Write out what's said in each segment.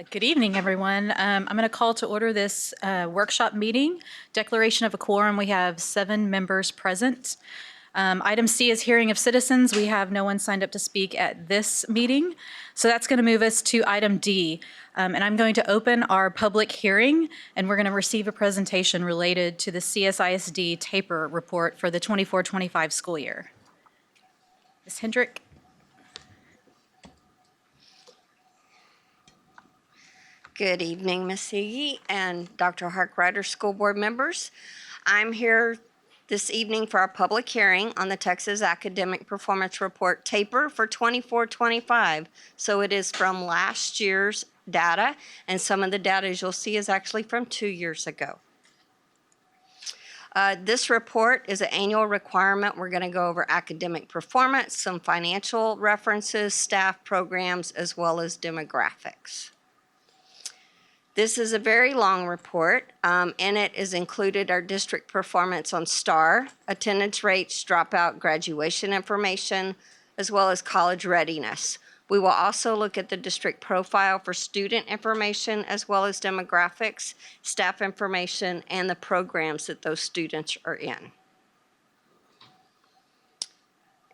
Good evening, everyone. I'm going to call to order this workshop meeting. Declaration of a quorum, we have 7 members present. Item C is hearing of citizens. We have no one signed up to speak at this meeting. So that's going to move us to item D. And I'm going to open our public hearing, and we're going to receive a presentation related to the CSISD TAPER report for the 24-25 school year. Ms. Hendrick. Good evening, Ms. Higgy and Dr. Harkrider, school board members. I'm here this evening for our public hearing on the Texas Academic Performance Report TAPER for 24-25. So it is from last year's data, and some of the data, as you'll see, is actually from 2 years ago. This report is an annual requirement. We're going to go over academic performance, some financial references, staff programs, as well as demographics. This is a very long report. In it is included our district performance on STAR, attendance rates, dropout, graduation information, as well as college readiness. We will also look at the district profile for student information, as well as demographics, staff information, and the programs that those students are in.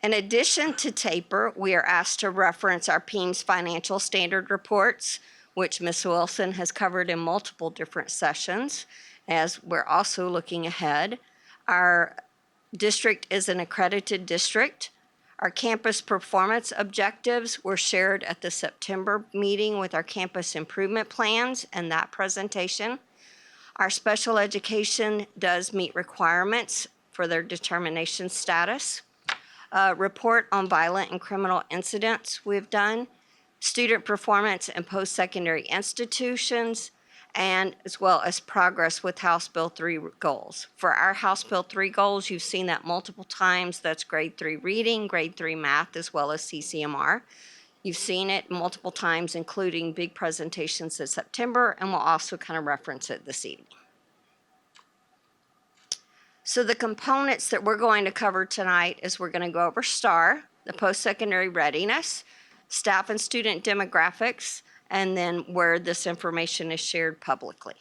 In addition to TAPER, we are asked to reference our PEIMS financial standard reports, which Ms. Wilson has covered in multiple different sessions, as we're also looking ahead. Our district is an accredited district. Our campus performance objectives were shared at the September meeting with our campus improvement plans and that presentation. Our special education does meet requirements for their determination status. Report on violent and criminal incidents we've done. Student performance in post-secondary institutions, and as well as progress with House Bill 3 goals. For our House Bill 3 goals, you've seen that multiple times. That's grade 3 reading, grade 3 math, as well as CCMR. You've seen it multiple times, including big presentations in September, and we'll also kind of reference it this evening. So the components that we're going to cover tonight is we're going to go over STAR, the post-secondary readiness, staff and student demographics, and then where this information is shared publicly.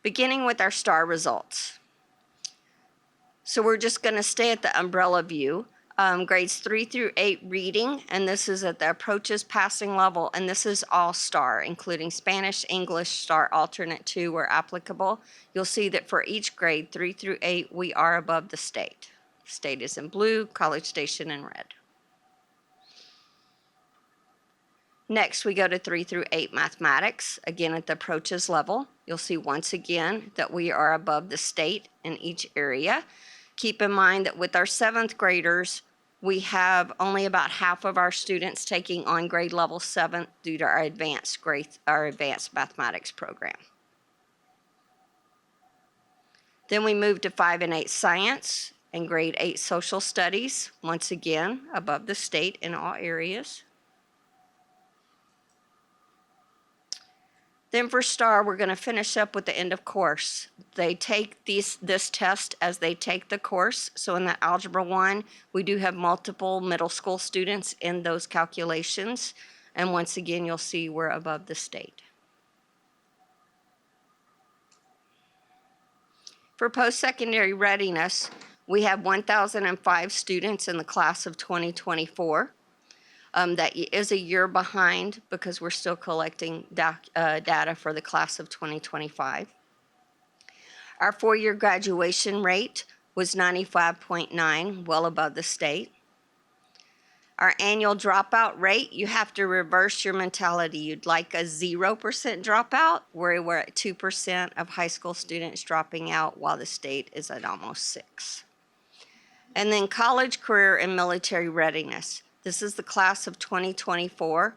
Beginning with our STAR results. So we're just going to stay at the umbrella view. Grades 3 through 8 reading, and this is at the approaches passing level, and this is all STAR, including Spanish, English, STAR alternate 2 where applicable. You'll see that for each grade 3 through 8, we are above the state. State is in blue, College Station in red. Next, we go to 3 through 8 mathematics, again at the approaches level. You'll see once again that we are above the state in each area. Keep in mind that with our 7th graders, we have only about half of our students taking on grade level 7 due to our advanced mathematics program. Then we move to 5 and 8 science and grade 8 social studies, once again above the state in all areas. Then for STAR, we're going to finish up with the end of course. They take this test as they take the course. So in that Algebra 1, we do have multiple middle school students in those calculations. And once again, you'll see we're above the state. For post-secondary readiness, we have 1,005 students in the class of 2024. That is a year behind because we're still collecting data for the class of 2025. Our 4-year graduation rate was 95.9, well above the state. Our annual dropout rate, you have to reverse your mentality. You'd like a 0% dropout, where we're at 2% of high school students dropping out, while the state is at almost 6%. And then college, career, and military readiness. This is the class of 2024.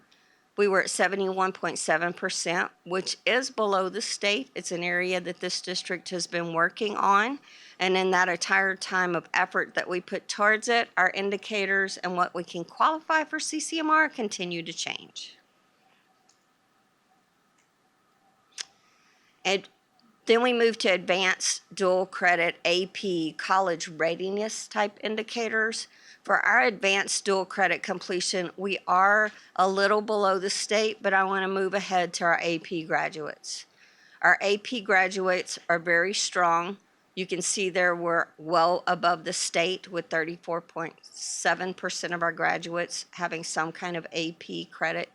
We were at 71.7%, which is below the state. It's an area that this district has been working on. And in that entire time of effort that we put towards it, our indicators and what we can qualify for CCMR continue to change. And Then we move to advanced dual credit AP college readiness type indicators. For our advanced dual credit completion, we are a little below the state, but I want to move ahead to our AP graduates. Our AP graduates are very strong. You can see there we're well above the state with 34.7% of our graduates having some kind of AP credit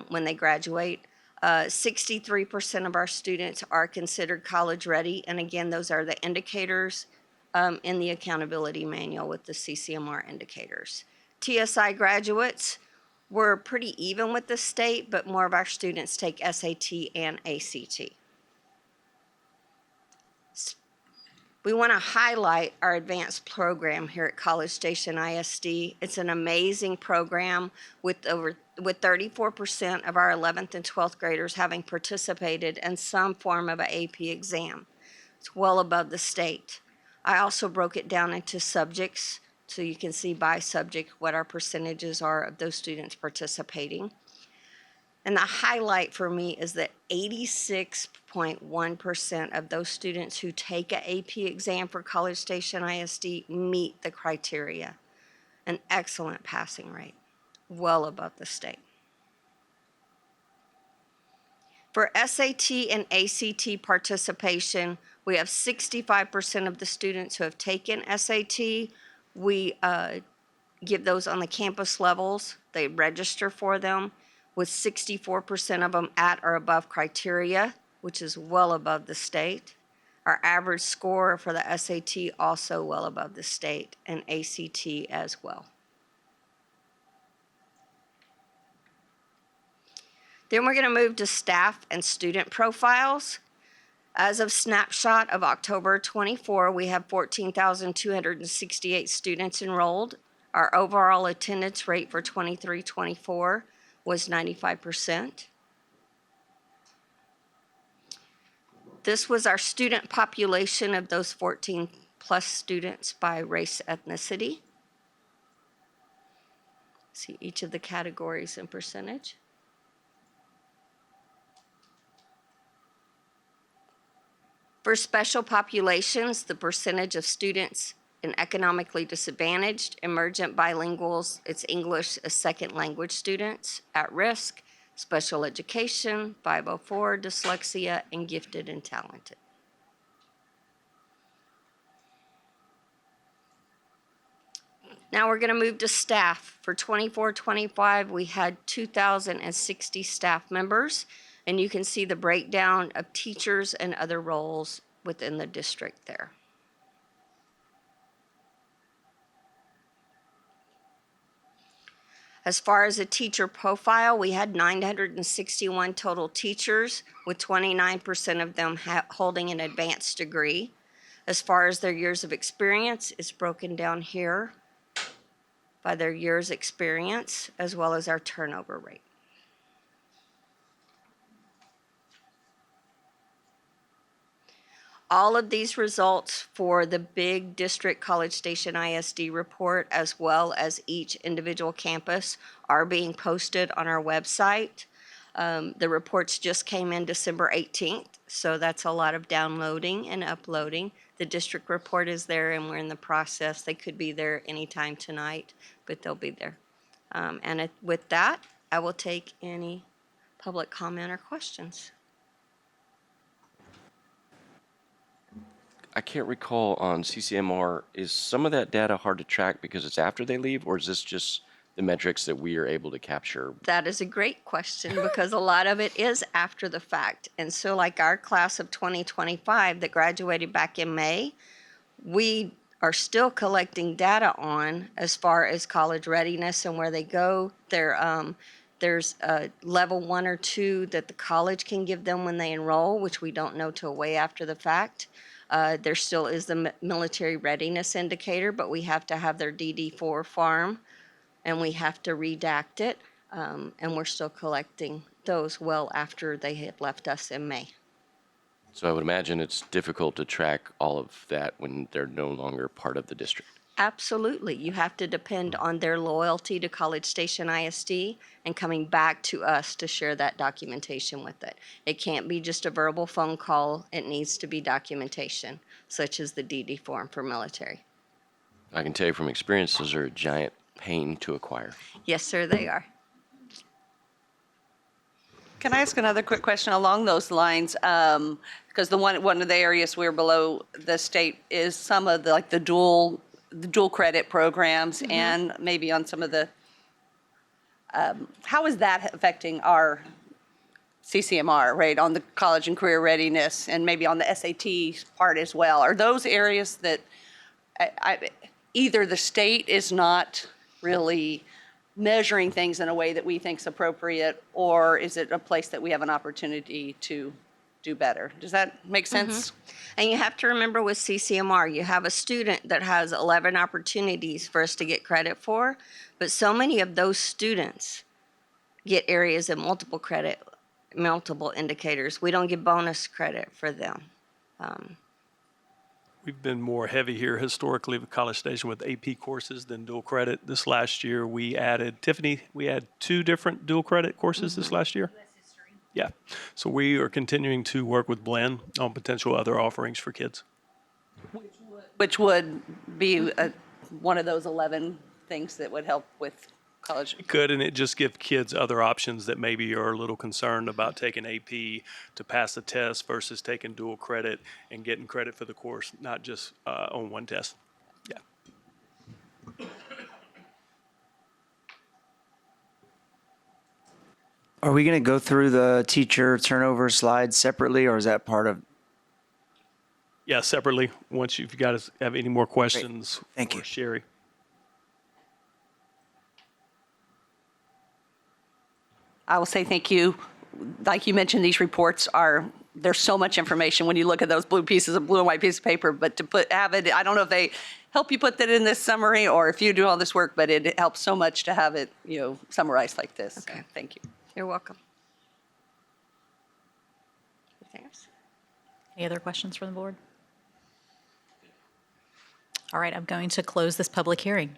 when they graduate. 63% of our students are considered college ready. And again, those are the indicators in the accountability manual with the CCMR indicators. TSI graduates, we're pretty even with the state, but more of our students take SAT and ACT. We want to highlight our advanced program here at College Station ISD. It's an amazing program with 34% of our 11th and 12th graders having participated in some form of an AP exam. It's well above the state. I also broke it down into subjects so you can see by subject what our percentages are of those students participating. And the highlight for me is that 86.1% of those students who take an AP exam for College Station ISD meet the criteria. An excellent passing rate, well above the state. For SAT and ACT participation, we have 65% of the students who have taken SAT. We give those on the campus levels. They register for them, with 64% of them at or above criteria, which is well above the state. Our average score for the SAT also well above the state, and ACT as well. Then we're going to move to staff and student profiles. As of snapshot of October 24, we have 14,268 students enrolled. Our overall attendance rate for 23-24 was 95%. This was our student population of those 14 plus students by race ethnicity. See each of the categories in percentage. For special populations, the percentage of students in economically disadvantaged, emergent bilinguals, it's English as second language students, at risk, special education, 504, dyslexia, and gifted and talented. Now we're going to move to staff. For 24-25, we had 2,060 staff members, and you can see the breakdown of teachers and other roles within the district there. As far as a teacher profile, we had 961 total teachers, with 29% of them holding an advanced degree. As far as their years of experience, it's broken down here by their years experience, as well as our turnover rate. All of these results for the big district College Station ISD report, as well as each individual campus, are being posted on our website. The reports just came in December 18th, so that's a lot of downloading and uploading. The district report is there, and we're in the process. They could be there anytime tonight, but they'll be there. With that, I will take any public comment or questions. I can't recall on CCMR, is some of that data hard to track because it's after they leave, or is this just the metrics that we are able to capture? That is a great question because a lot of it is after the fact. And so like our class of 2025 that graduated back in May, we are still collecting data on as far as college readiness and where they go. There's a level 1 or 2 that the college can give them when they enroll, which we don't know till way after the fact. There still is the military readiness indicator, but we have to have their DD4 form, and we have to redact it, and we're still collecting those well after they had left us in May. So I would imagine it's difficult to track all of that when they're no longer part of the district. Absolutely. You have to depend on their loyalty to College Station ISD and coming back to us to share that documentation with it. It can't be just a verbal phone call. It needs to be documentation, such as the DD form for military. I can tell you from experience, those are a giant pain to acquire. Yes, sir, they are. Can I ask another quick question along those lines? Because one of the areas we're below the state is some of the dual credit programs, and maybe on some of the. How is that affecting our CCMR, right, on the college and career readiness, and maybe on the SAT part as well? Are those areas that either the state is not really measuring things in a way that we think is appropriate, or is it a place that we have an opportunity to do better? Does that make sense? And you have to remember with CCMR, you have a student that has 11 opportunities for us to get credit for, but so many of those students get areas of multiple credit, multiple indicators. We don't give bonus credit for them. We've been more heavy here historically with College Station with AP courses than dual credit. This last year, we added, Tiffany, we had 2 different dual credit courses this last year. Yeah. So we are continuing to work with Blend on potential other offerings for kids. Which would be one of those 11 things that would help with college. Could, and it just gives kids other options that maybe are a little concerned about taking AP to pass the test versus taking dual credit and getting credit for the course, not just on one test. Yeah. Are we going to go through the teacher turnover slides separately, or is that part of? Yeah, separately. Once you've got to have any more questions Thank for you. Sherry. I will say thank you. Like you mentioned, these reports there's so much information when you look at those blue and white pieces of paper, but have it, I don't know if they help you put that in this summary or if you do all this work, but it helps so much to have it, summarized like this. Okay. So, thank you. You're welcome. Anything else? Any other questions from the board? All right, I'm going to close this public hearing.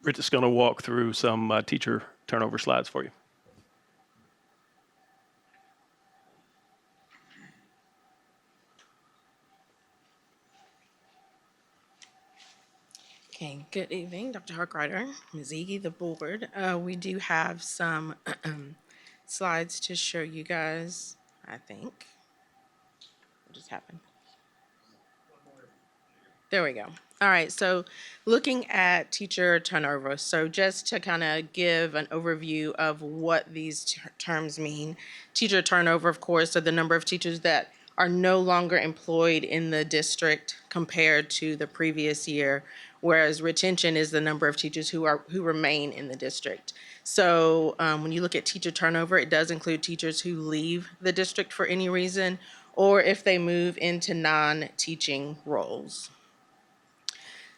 Rich is going to walk through some teacher turnover slides for you. Okay, good evening, Dr. Harkrider, Ms. Iggy, the board. We do have some slides to show you guys, I think. What just happened? There we go. All right, so looking at teacher turnover, so just to kind of give an overview of what these terms mean. Teacher turnover, of course, are the number of teachers that are no longer employed in the district compared to the previous year, whereas retention is the number of teachers who remain in the district. So when you look at teacher turnover, it does include teachers who leave the district for any reason, or if they move into non-teaching roles.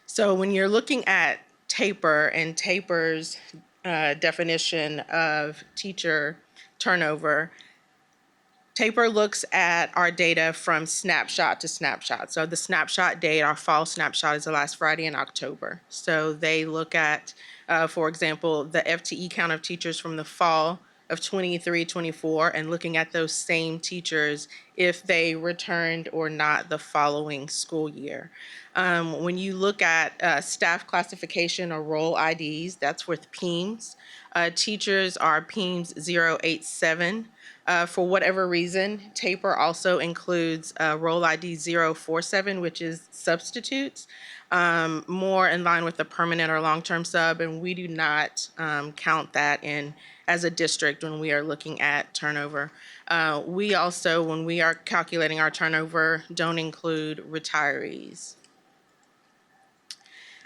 So when you're looking at TAPER and TAPER's definition of teacher turnover, TAPER looks at our data from snapshot to snapshot. So the snapshot date, our fall snapshot, is the last Friday in October. So they look at, for example, the FTE count of teachers from the fall of 23-24 and looking at those same teachers if they returned or not the following school year. When you look at staff classification or role IDs, that's with PEIMS. Teachers are PEIMS 087. For whatever reason, TAPER also includes role ID 047, which is substitutes, more in line with the permanent or long-term sub, and we do not count that in as a district when we are looking at turnover. We also, when we are calculating our turnover, don't include retirees.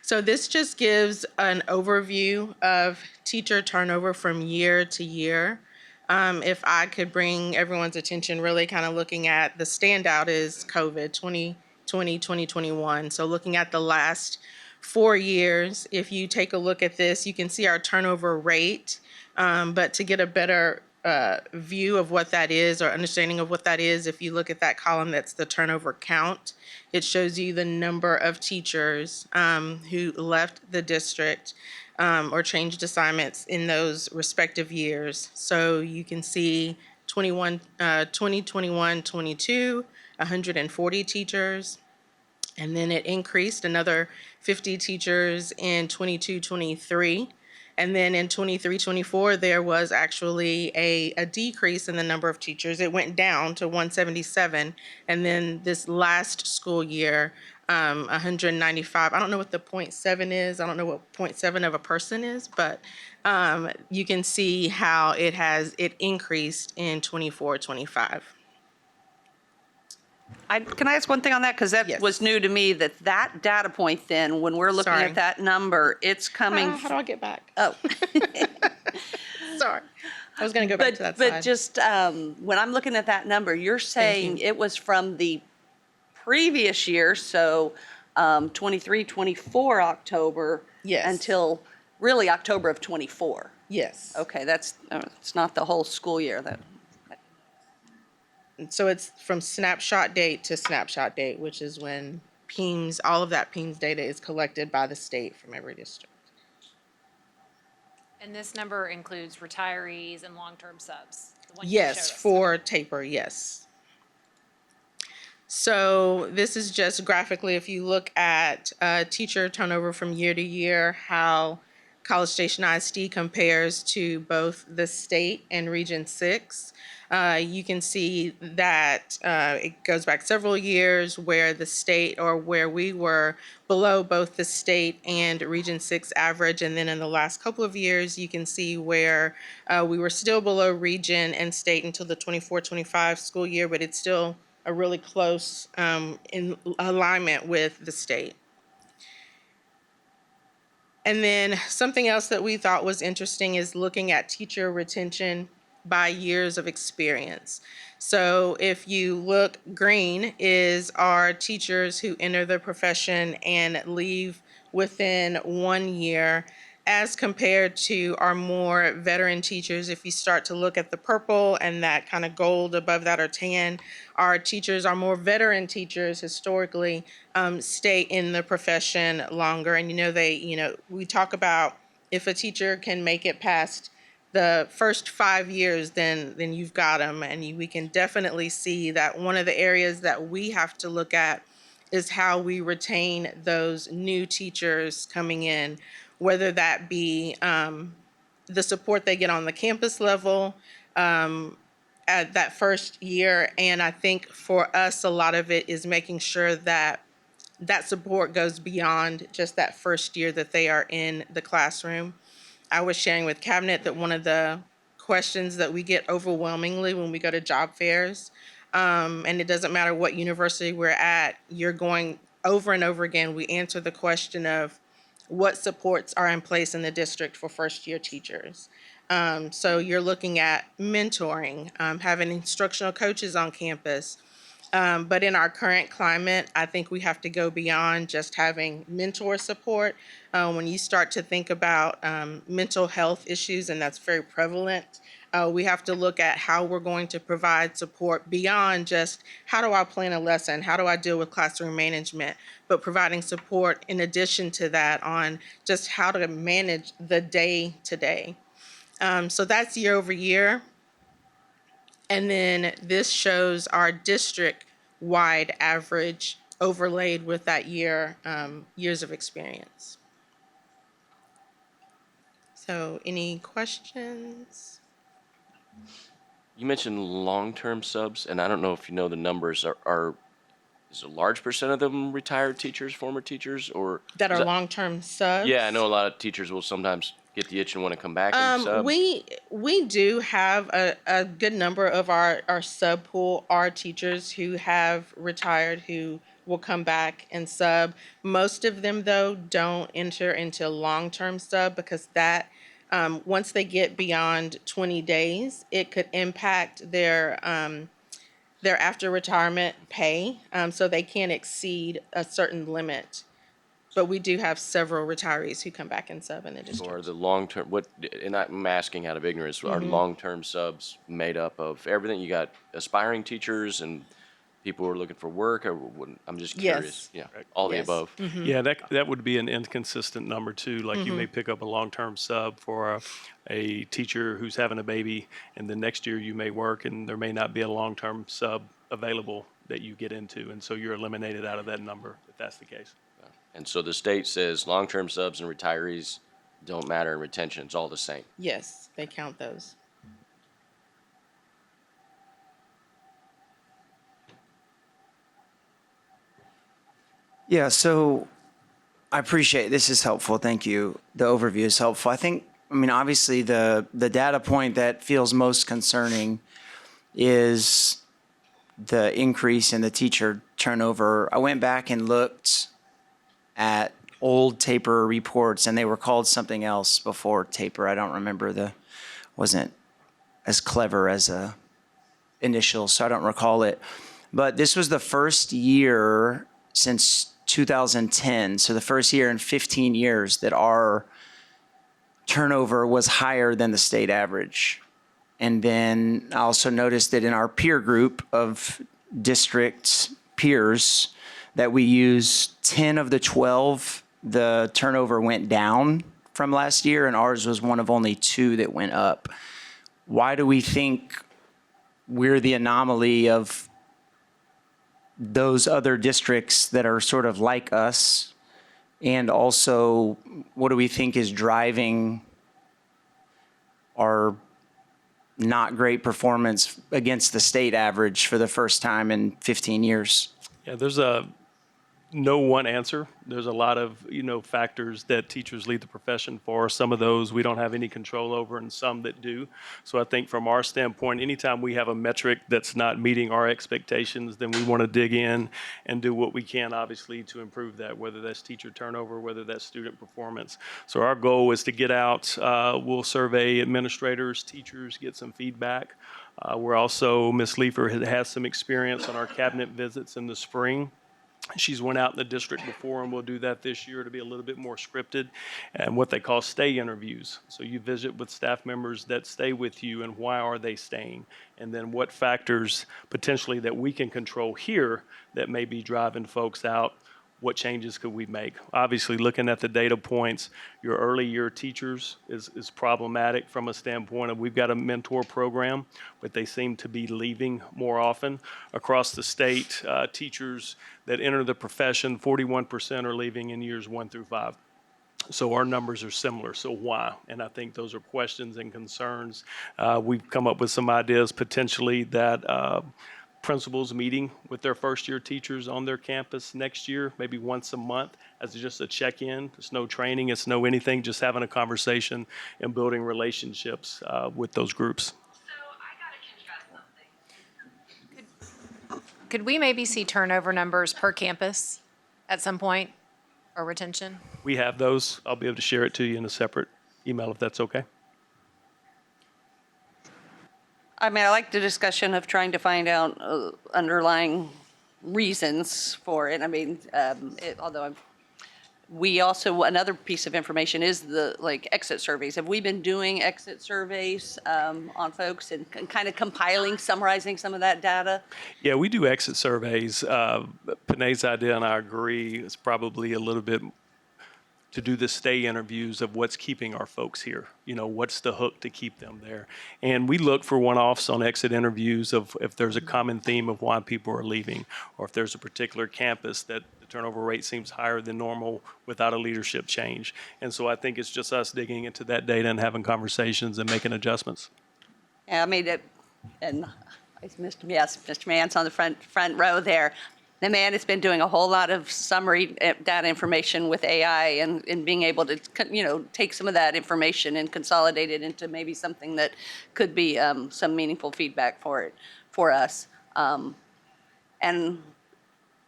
So this just gives an overview of teacher turnover from year to year. If I could bring everyone's attention, really kind of looking at the standout is COVID 2020, 2021. So looking at the last 4 years, if you take a look at this, you can see our turnover rate. But to get a better view of what that is or understanding of what that is, if you look at that column, that's the turnover count. It shows you the number of teachers who left the district or changed assignments in those respective years. So you can see 2021, 22, 140 teachers. And then it increased another 50 teachers in 22, 23. And then in 23, 24, there was actually a decrease in the number of teachers. It went down to 177. And then this last school year, 195. I don't know what the 0.7 is. I don't know what 0.7 of a person is, but you can see how it increased in 24, 25. Can I ask one thing on that? Because that Yes. was new to me, that data point then, when we're looking Sorry. at that number, it's coming. How do I get back? Oh, Sorry. I was going to go back to that but slide. just when I'm looking at that number, you're saying it was from the previous year, so 23, 24 October. Yes. Until really October of 24. Yes. Okay, it's not the whole school year. So it's from snapshot date to snapshot date, which is when all of that PEMS data is collected by the state from every district. And this number includes retirees and long-term subs? The one you Yes, showed us. for taper, yes. So this is just graphically, if you look at teacher turnover from year to year, how College Station ISD compares to both the state and Region 6. You can see that it goes back several years where the state or where we were below both the state and Region 6 average. And then in the last couple of years, you can see where we were still below region and state until the 24-25 school year, but it's still a really close in alignment with the state. And then something else that we thought was interesting is looking at teacher retention by years of experience. So if you look, green is our teachers who enter the profession and leave within 1 year, as compared to our more veteran teachers. If you start to look at the purple and that kind of gold above that or tan, our teachers, our more veteran teachers historically stay in the profession longer. And we talk about if a teacher can make it past the first 5 years, then you've got them. And we can definitely see that one of the areas that we have to look at is how we retain those new teachers coming in, whether that be the support they get on the campus level at that first year. And I think for us, a lot of it is making sure that that support goes beyond just that first year that they are in the classroom. I was sharing with Cabinet that one of the questions that we get overwhelmingly when we go to job fairs, and it doesn't matter what university we're at, you're going over and over again, we answer the question of what supports are in place in the district for first-year teachers. So you're looking at mentoring, having instructional coaches on campus. But in our current climate, I think we have to go beyond just having mentor support. When you start to think about mental health issues, and that's very prevalent, we have to look at how we're going to provide support beyond just how do I plan a lesson, how do I deal with classroom management, but providing support in addition to that on just how to manage the day-to-day. So that's year over year. And then this shows our district-wide average overlaid with that years of experience. So any questions? You mentioned long-term subs, and I don't know if you know the numbers. Is a large percent of them retired teachers, former teachers, or That is are long-term subs? Yeah, I know a lot of teachers will sometimes get the itch and want to come back and sub. We do have a good number of our sub pool are teachers who have retired who will come back and sub. Most of them, though, don't enter into long-term sub because that once they get beyond 20 days, it could impact their after retirement pay, so they can't exceed a certain limit. But we do have several retirees who come back and sub in the Or district. the long-term, what, and I'm asking out of ignorance, are long-term subs made up of everything? You got aspiring teachers and people who are looking for work, or I'm just curious. Yes. Yeah, all the Yes. above. Yeah, that would be an inconsistent number too. Like you may pick up a long-term sub for a teacher who's having a baby, and then next year you may work, and there may not be a long-term sub available that you get into, and so you're eliminated out of that number if that's the case. And so the state says long-term subs and retirees don't matter in retention, it's all the same. Yes, they count those. Yeah, so I appreciate this is helpful. Thank you. The overview is helpful. I mean, obviously the data point that feels most concerning is the increase in the teacher turnover. I went back and looked at old taper reports, and they were called something else before taper. I don't remember wasn't as clever as a initial, so I don't recall it. But this was the first year since 2010, so the first year in 15 years that our turnover was higher than the state average. And then I also noticed that in our peer group of district peers that we use, 10 of the 12, the turnover went down from last year, and ours was one of only 2 that went up. Why do we think we're the anomaly of those other districts that are sort of like us? And also, what do we think is driving our not great performance against the state average for the first time in 15 years? Yeah, there's no one answer. There's a lot of, factors that teachers lead the profession for. Some of those we don't have any control over, and some that do. So I think from our standpoint, anytime we have a metric that's not meeting our expectations, then we want to dig in and do what we can, obviously, to improve that, whether that's teacher turnover, whether that's student performance. So our goal is to get out. We'll survey administrators, teachers, get some feedback. We're also, Ms. Leifer has some experience on our cabinet visits in the spring. She's went out in the district before, and we'll do that this year to be a little bit more scripted, and what they call stay interviews. So you visit with staff members that stay with you, and why are they staying? And then what factors potentially that we can control here that may be driving folks out? What changes could we make? Obviously, looking at the data points, your early year teachers is problematic from a standpoint of we've got a mentor program, but they seem to be leaving more often. Across the state, teachers that enter the profession, 41% are leaving in years 1 through 5. So our numbers are similar. So why? And I think those are questions and concerns. We've come up with some ideas potentially that principals meeting with their first-year teachers on their campus next year, maybe once a month, as just a check-in. It's no training, it's no anything, just having a conversation and building relationships with those groups. Could we maybe see turnover numbers per campus at some point, or retention? We have those. I'll be able to share it to you in a separate email if that's okay. I mean, I like the discussion of trying to find out underlying reasons for it. I mean, we also, another piece of information is the exit surveys. Have we been doing exit surveys on folks and kind of compiling, summarizing some of that data? Yeah, we do exit surveys. Panay's idea, and I agree, is probably a little bit to do the stay interviews of what's keeping our folks here. What's the hook to keep them there? And we look for one-offs on exit interviews of if there's a common theme of why people are leaving, or if there's a particular campus that the turnover rate seems higher than normal without a leadership change. And so I think it's just us digging into that data and having conversations and making adjustments. Yeah, I mean, Mr. Mann's on the front row there. The man has been doing a whole lot of summary data information with AI and being able to, take some of that information and consolidate it into maybe something that could be some meaningful feedback for us. And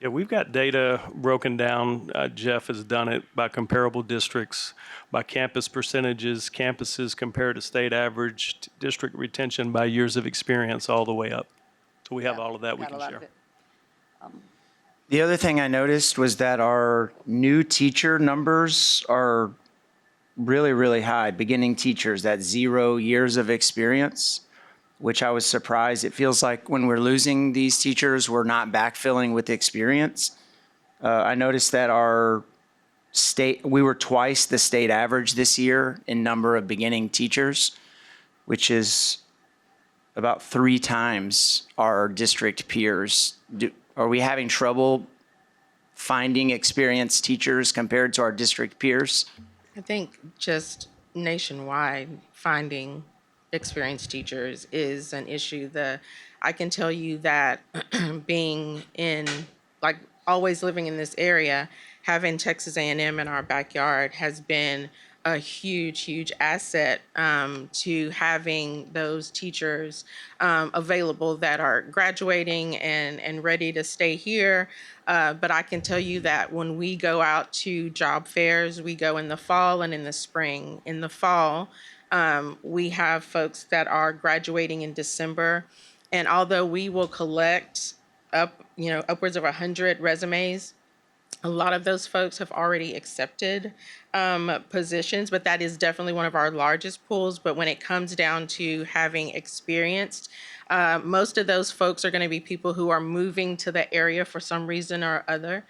Yeah, we've got data broken down. Jeff has done it by comparable districts, by campus percentages, campuses compared to state average, district retention by years of experience all the way up. So we have all of that we got a can lot share. of it. The other thing I noticed was that our new teacher numbers are really, really high. Beginning teachers, that 0 years of experience, which I was surprised. It feels like when we're losing these teachers, we're not backfilling with experience. I noticed that we were twice the state average this year in number of beginning teachers, which is about 3 times our district peers. Are we having trouble finding experienced teachers compared to our district peers? I think just nationwide, finding experienced teachers is an issue. I can tell you that being in, like, always living in this area, having Texas A&M in our backyard has been a huge asset to having those teachers available that are graduating and ready to stay here. But I can tell you that when we go out to job fairs, we go in the fall and in the spring. In the fall, we have folks that are graduating in December. And although we will collect upwards of 100 resumes, a lot of those folks have already accepted positions, but that is definitely one of our largest pools. But when it comes down to having experienced, most of those folks are going to be people who are moving to the area for some reason or other.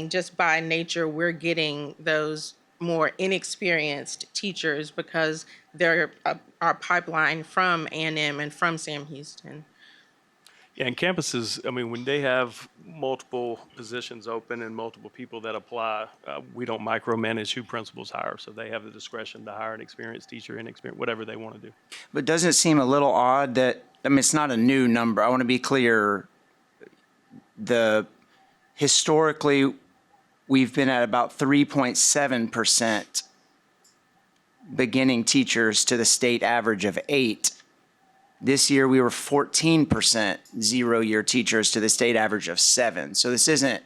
Just by nature, we're getting those more inexperienced teachers because they're our pipeline from A&M and from Sam Houston. Yeah, and campuses, I mean, when they have multiple positions open and multiple people that apply, we don't micromanage who principals hire. So they have the discretion to hire an experienced teacher, inexperienced, whatever they want to do. But doesn't it seem a little odd that, I mean, it's not a new number. I want to be clear. Historically, we've been at about 3.7% beginning teachers to the state average of 8. This year, we were 14% 0-year teachers to the state average of 7. So this isn't,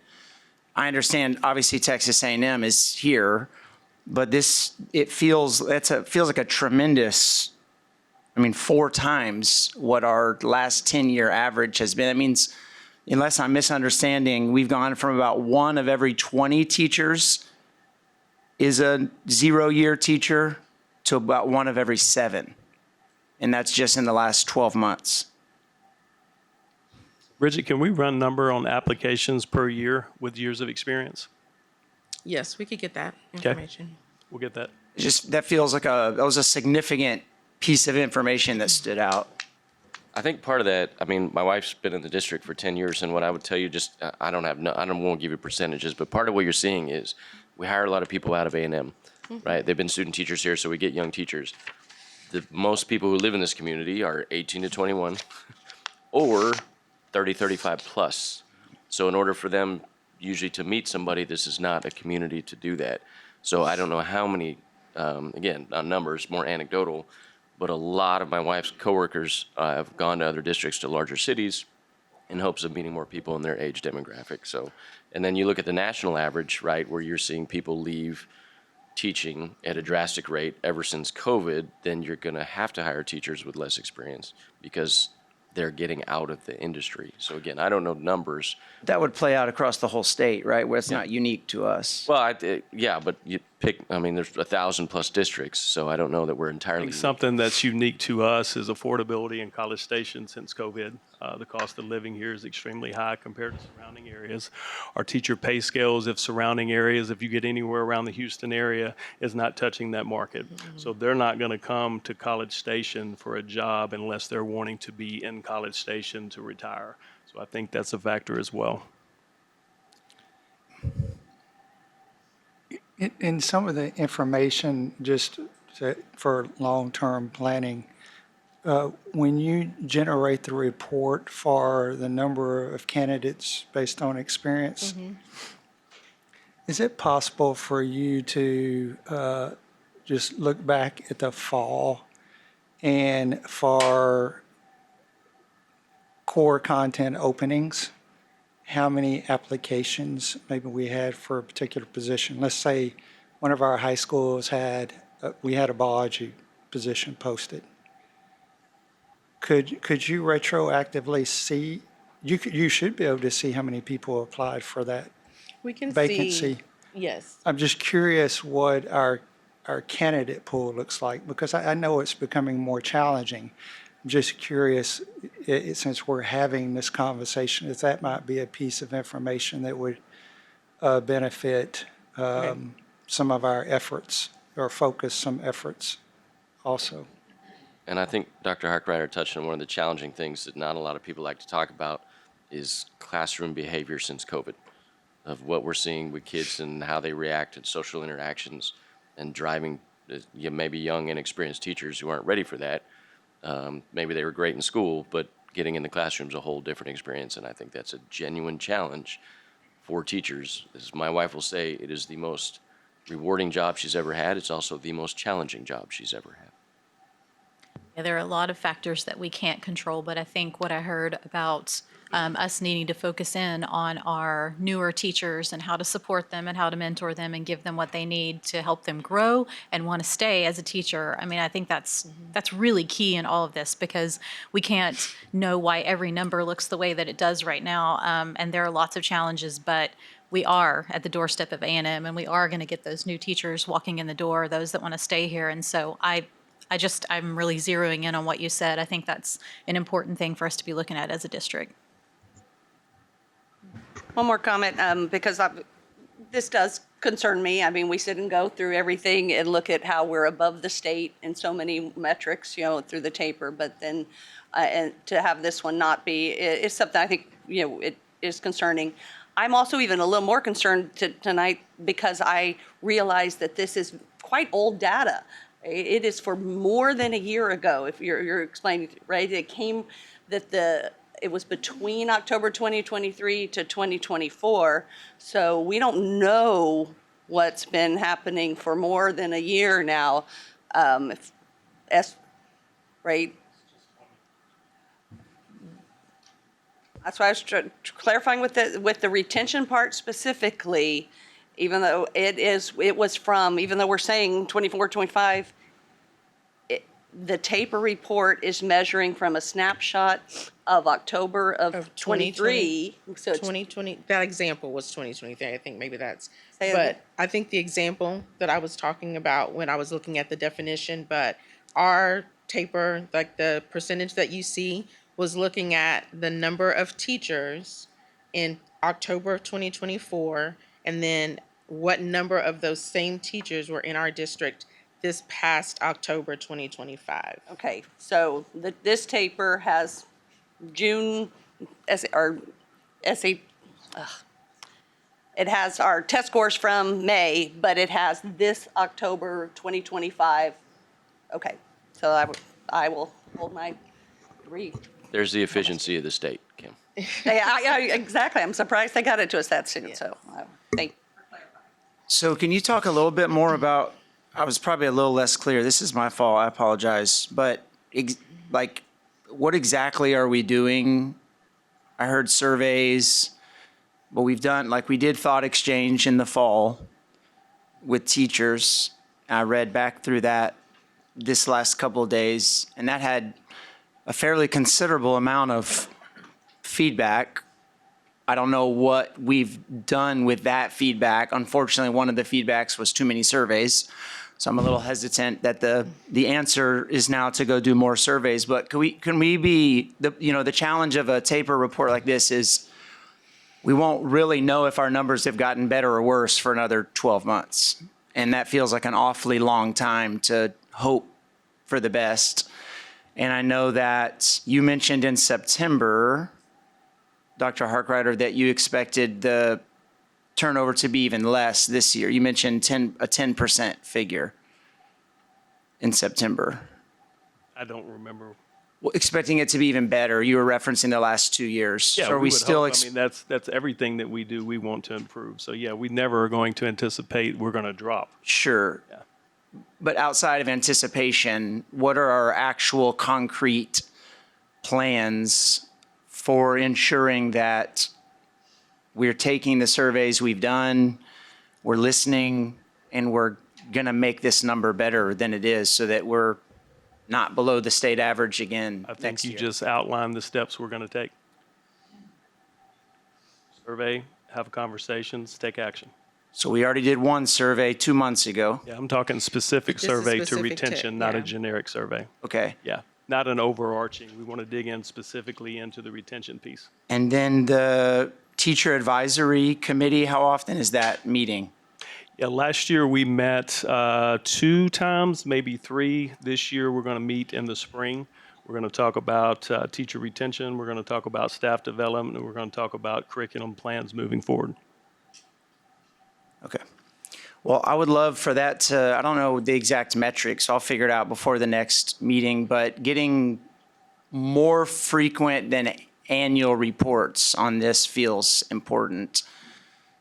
I understand, obviously Texas A&M is here, but it feels like a tremendous, 4 times what our last 10-year average has been. That means, unless I'm misunderstanding, we've gone from about 1 of every 20 teachers is a 0-year teacher to about 1 of every 7. And that's just in the last 12 months. Bridget, can we run number on applications per year with years of experience? Yes, we could get that information. We'll get that. That feels like that was a significant piece of information that stood out. I think part of that, my wife's been in the district for 10 years, and what I would tell you, I won't give you percentages, but part of what you're seeing is we hire a lot of people out of A&M, right? They've been student teachers here, so we get young teachers. Most people who live in this community are 18 to 21 or 30, 35 plus. So in order for them usually to meet somebody, this is not a community to do that. So I don't know how many, again, not numbers, more anecdotal, but a lot of my wife's coworkers have gone to other districts, to larger cities, in hopes of meeting more people in their age demographic. So, and then you look at the national average, right, where you're seeing people leave teaching at a drastic rate ever since COVID, then you're going to have to hire teachers with less experience because they're getting out of the industry. So again, I don't know numbers. That would play out across the whole state, right? Where it's not unique to us. Well, yeah, but you pick, there's 1,000 plus districts, so I don't know that we're entirely. I think something that's unique to us is affordability in College Station since COVID. The cost of living here is extremely high compared to surrounding areas. Our teacher pay scales, if you get anywhere around the Houston area, is not touching that market. So they're not going to come to College Station for a job unless they're wanting to be in College Station to retire. So I think that's a factor as well. In some of the information, for long-term planning, when you generate the report for the number of candidates based on experience, is it possible for you to just look back at the fall and for core content openings, how many applications maybe we had for a particular position? Let's say one of our high schools we had a biology position posted. Could you retroactively see you should be able to see how many people applied for that We can vacancy. see. Yes. I'm just curious what our candidate pool looks like, because I know it's becoming more challenging. I'm just curious, since we're having this conversation, if that might be a piece of information that would benefit some of our efforts, or focus some efforts also. And I think Dr. Harkrider touched on one of the challenging things that not a lot of people like to talk about is classroom behavior since COVID, of what we're seeing with kids and how they react to social interactions and driving maybe young, inexperienced teachers who aren't ready for that. Maybe they were great in school, but getting in the classroom is a whole different experience. And I think that's a genuine challenge for teachers. As my wife will say, it is the most rewarding job she's ever had. It's also the most challenging job she's ever had. Yeah, there are a lot of factors that we can't control, but I think what I heard about us needing to focus in on our newer teachers and how to support them and how to mentor them and give them what they need to help them grow and want to stay as a teacher. I mean, I think that's really key in all of this, because we can't know why every number looks the way that it does right now. And there are lots of challenges, but we are at the doorstep of A&M, and we are going to get those new teachers walking in the door, those that want to stay here. And so I'm really zeroing in on what you said. I think that's an important thing for us to be looking at as a district. One more comment, because this does concern me. I mean, we sit and go through everything and look at how we're above the state in so many metrics, through the taper, but then and to have this one not be is something I think, it is concerning. I'm also even a little more concerned tonight because I realize that this is quite old data. It is for more than a year ago, if you're explaining, right? It was between October 2023 to 2024, so we don't know what's been happening for more than a year now. Right? That's why I was clarifying with the retention part specifically, even though even though we're saying 24, 25, the taper report is measuring from a snapshot of October of 23. So it's 2020, that example was 2023. I think maybe that's, Say it again. but I think the example that I was talking about when I was looking at the definition, but our taper, like the percentage that you see, was looking at the number of teachers in October of 2024, and then what number of those same teachers were in our district this past October 2025. Okay, so this taper has June, it has our test scores from May, but it has this October 2025. Okay, so I will hold my read. There's the efficiency of the state, Kim. Exactly, I'm surprised they got it to us that soon, so thank you. So can you talk a little bit more about, I was probably a little less clear. This is my fault. I apologize. But what exactly are we doing? I heard surveys, but we did thought exchange in the fall with teachers. I read back through that this last couple of days, and that had a fairly considerable amount of feedback. I don't know what we've done with that feedback. Unfortunately, one of the feedbacks was too many surveys. So I'm a little hesitant that the answer is now to go do more surveys. But can we be the challenge of a taper report like this is we won't really know if our numbers have gotten better or worse for another 12 months. And that feels like an awfully long time to hope for the best. And I know that you mentioned in September, Dr. Harkrider, that you expected the turnover to be even less this year. You mentioned a 10% figure in September. I don't remember. Well, expecting it to be even better. You were referencing the last 2 years. Yeah, So are we we would still? hope. I mean, that's everything that we do. We want to improve. So yeah, we never are going to anticipate we're going to drop. Sure. Yeah. But outside of anticipation, what are our actual concrete plans for ensuring that we're taking the surveys we've done, we're listening, and we're going to make this number better than it is so that we're not below the state average again I think next you year? just outlined the steps we're going to take. survey, have conversations, take action. So we already did one survey 2 months ago. Yeah, I'm talking specific This is survey to specific to- retention, not a yeah. generic survey. Okay. Yeah, not an overarching. We want to dig in specifically into the retention piece. And then the teacher advisory committee, how often is that meeting? Yeah, last year we met 2 times, maybe 3. This year we're going to meet in the spring. We're going to talk about teacher retention. We're going to talk about staff development, and we're going to talk about curriculum plans moving forward. Okay. Well, I would love for that to, I don't know the exact metrics, so I'll figure it out before the next meeting, but getting more frequent than annual reports on this feels important.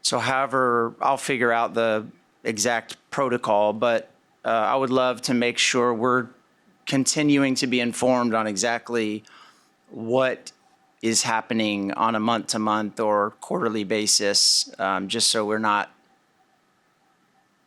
So however, I'll figure out the exact protocol, but I would love to make sure we're continuing to be informed on exactly what is happening on a month-to-month or quarterly basis, just so we're not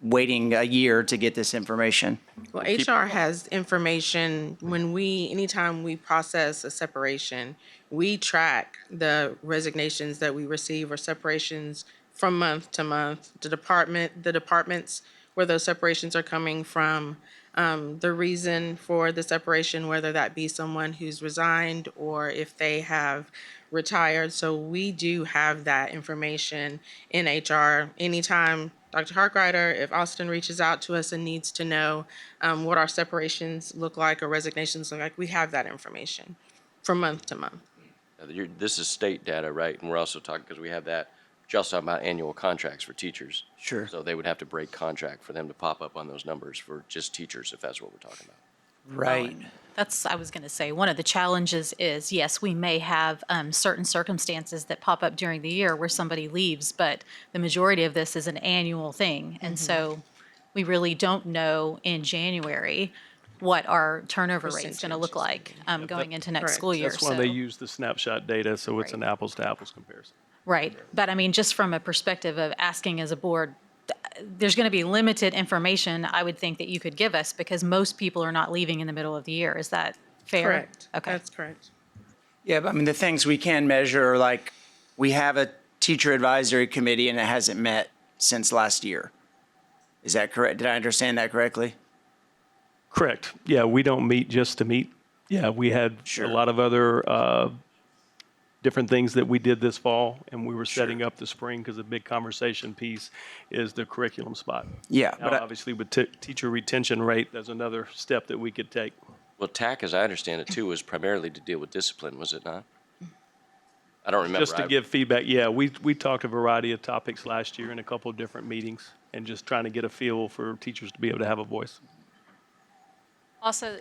waiting a year to get this information. Well, HR has information anytime we process a separation, we track the resignations that we receive or separations from month to month, the departments where those separations are coming from, the reason for the separation, whether that be someone who's resigned or if they have retired. So we do have that information in HR. Anytime Dr. Harkrider, if Austin reaches out to us and needs to know what our separations look like or resignations look like, we have that information from month to month. This is state data, right? And we're also talking, because we have that, you're also talking about annual contracts for teachers. Sure. So they would have to break contract for them to pop up on those numbers for just teachers, if that's what we're talking about. Right. I was going to say, one of the challenges is, yes, we may have certain circumstances that pop up during the year where somebody leaves, but the majority of this is an annual thing. And so we really don't know in January what our turnover rate is going to look like going into next correct. school year. That's why they use the snapshot data, so it's an apples-to-apples comparison. Right. But I mean, just from a perspective of asking as a board, there's going to be limited information I would think that you could give us because most people are not leaving in the middle of the year. Is that fair? Correct. Okay. That's correct. Yeah, but I mean, the things we can measure, like we have a teacher advisory committee and it hasn't met since last year. Is that correct? Did I understand that correctly? Correct. Yeah, we don't meet just to meet. Yeah, we had Sure. a lot of other different things that we did this fall, and we were setting up the spring because the big conversation piece is the curriculum spot. Yeah, Now, but obviously, with teacher retention rate, there's another step that we could take. Well, TAC, as I understand it too, was primarily to deal with discipline, was it not? I don't remember. Just to give feedback, yeah, we talked a variety of topics last year in a couple of different meetings, and just trying to get a feel for teachers to be able to have a voice. Also,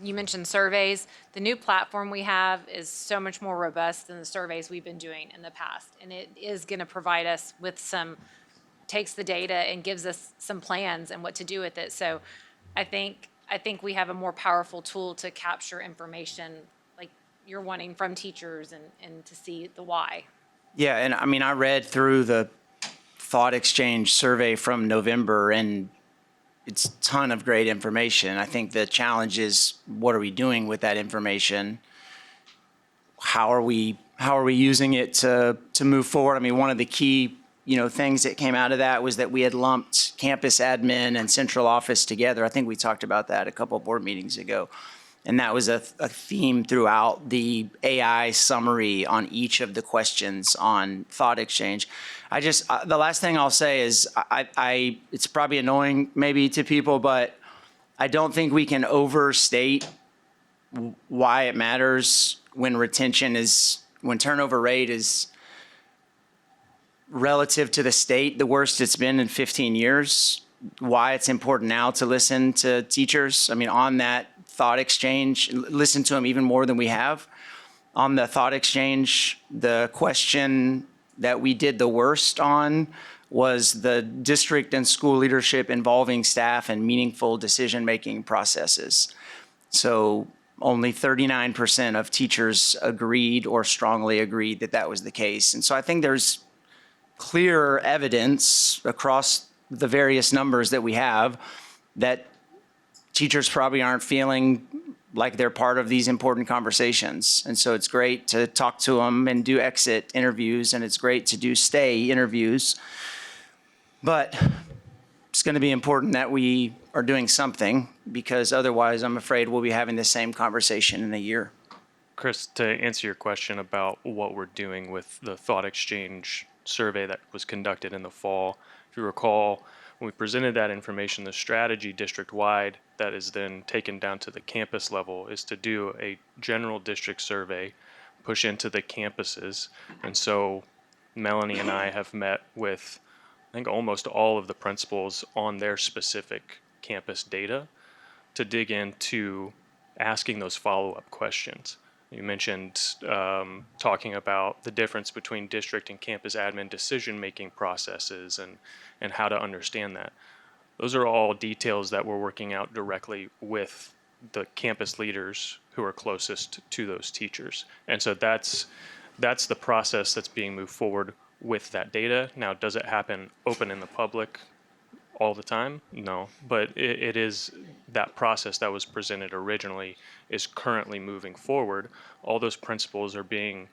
you mentioned surveys. The new platform we have is so much more robust than the surveys we've been doing in the past. And it is going to provide us with takes the data and gives us some plans and what to do with it. So I think we have a more powerful tool to capture information like you're wanting from teachers and to see the why. yeah, and I mean, I read through the Thought Exchange survey from November and it's a ton of great information. I think the challenge is what are we doing with that information? How are we using it to move forward? I mean, one of the key, things that came out of that was that we had lumped campus admin and central office together. I think we talked about that a couple of board meetings ago. And that was a theme throughout the AI summary on each of the questions on Thought Exchange. The last thing I'll say is it's probably annoying maybe to people, but I don't think we can overstate why it matters when turnover rate is relative to the state, the worst it's been in 15 years, why it's important now to listen to teachers. I mean, on that Thought Exchange, listen to them even more than we have. On the Thought Exchange, the question that we did the worst on was the district and school leadership involving staff in meaningful decision-making processes. So only 39% of teachers agreed or strongly agreed that that was the case. And so I think there's clear evidence across the various numbers that we have that teachers probably aren't feeling like they're part of these important conversations. And so it's great to talk to them and do exit interviews, and it's great to do stay interviews. But it's going to be important that we are doing something, because otherwise I'm afraid we'll be having the same conversation in a year. Chris, to answer your question about what we're doing with the thought exchange survey that was conducted in the fall, if you recall, when we presented that information, the strategy district-wide that is then taken down to the campus level is to do a general district survey, push into the campuses. And so Melanie and I have met with, I think, almost all of the principals on their specific campus data to dig into asking those follow-up questions. You mentioned talking about the difference between district and campus admin decision-making processes and how to understand that. Those are all details that we're working out directly with the campus leaders who are closest to those teachers. And so that's the process that's being moved forward with that data. Now, does it happen open in the public all the time? No, but it is that process that was presented originally is currently moving forward. All those principles are being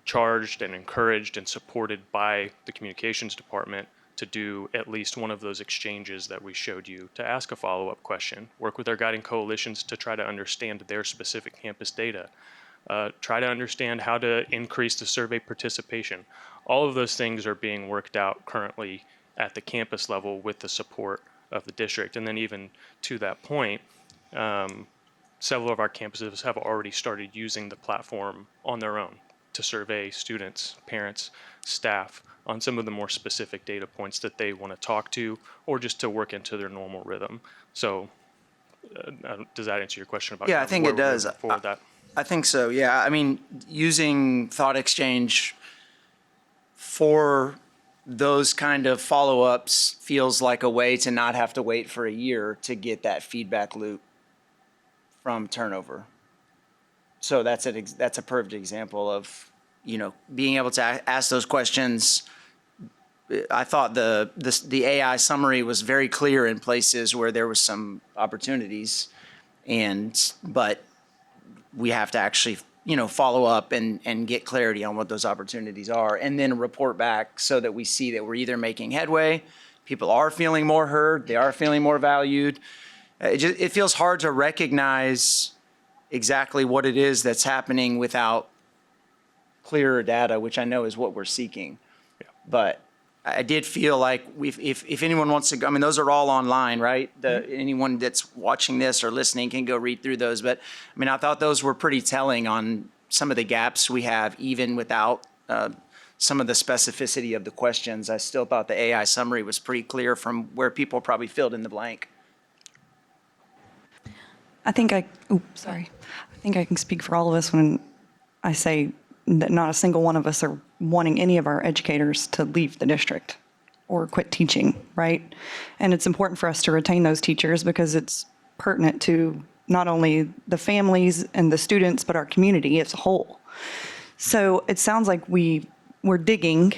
charged and encouraged and supported by the communications department to do at least one of those exchanges that we showed you, to ask a follow-up question, work with our guiding coalitions to try to understand their specific campus data, try to understand how to increase the survey participation. All of those things are being worked out currently at the campus level with the support of the district. And then even to that point, several of our campuses have already started using the platform on their own to survey students, parents, staff on some of the more specific data points that they want to talk to, or just to work into their normal rhythm. So does that answer your question about Yeah, I think it does. For that? I think so, yeah. I mean, using thought exchange for those kind of follow-ups feels like a way to not have to wait for a year to get that feedback loop from turnover. So that's a perfect example of, being able to ask those questions. I thought the AI summary was very clear in places where there was some opportunities, but we have to actually follow up and get clarity on what those opportunities are, and then report back so that we see that we're either making headway, people are feeling more heard, they are feeling more valued. It feels hard to recognize exactly what it is that's happening without clearer data, which I know is what we're seeking. Yeah. But I did feel like if anyone wants to go, I mean, those are all online, right? Anyone that's watching this or listening can go read through those. But I mean, I thought those were pretty telling on some of the gaps we have, even without some of the specificity of the questions. I still thought the AI summary was pretty clear from where people probably filled in the blank. I think I can speak for all of us when I say that not a single one of us are wanting any of our educators to leave the district or quit teaching, right? And it's important for us to retain those teachers because it's pertinent to not only the families and the students, but our community as a whole. So it sounds like we're digging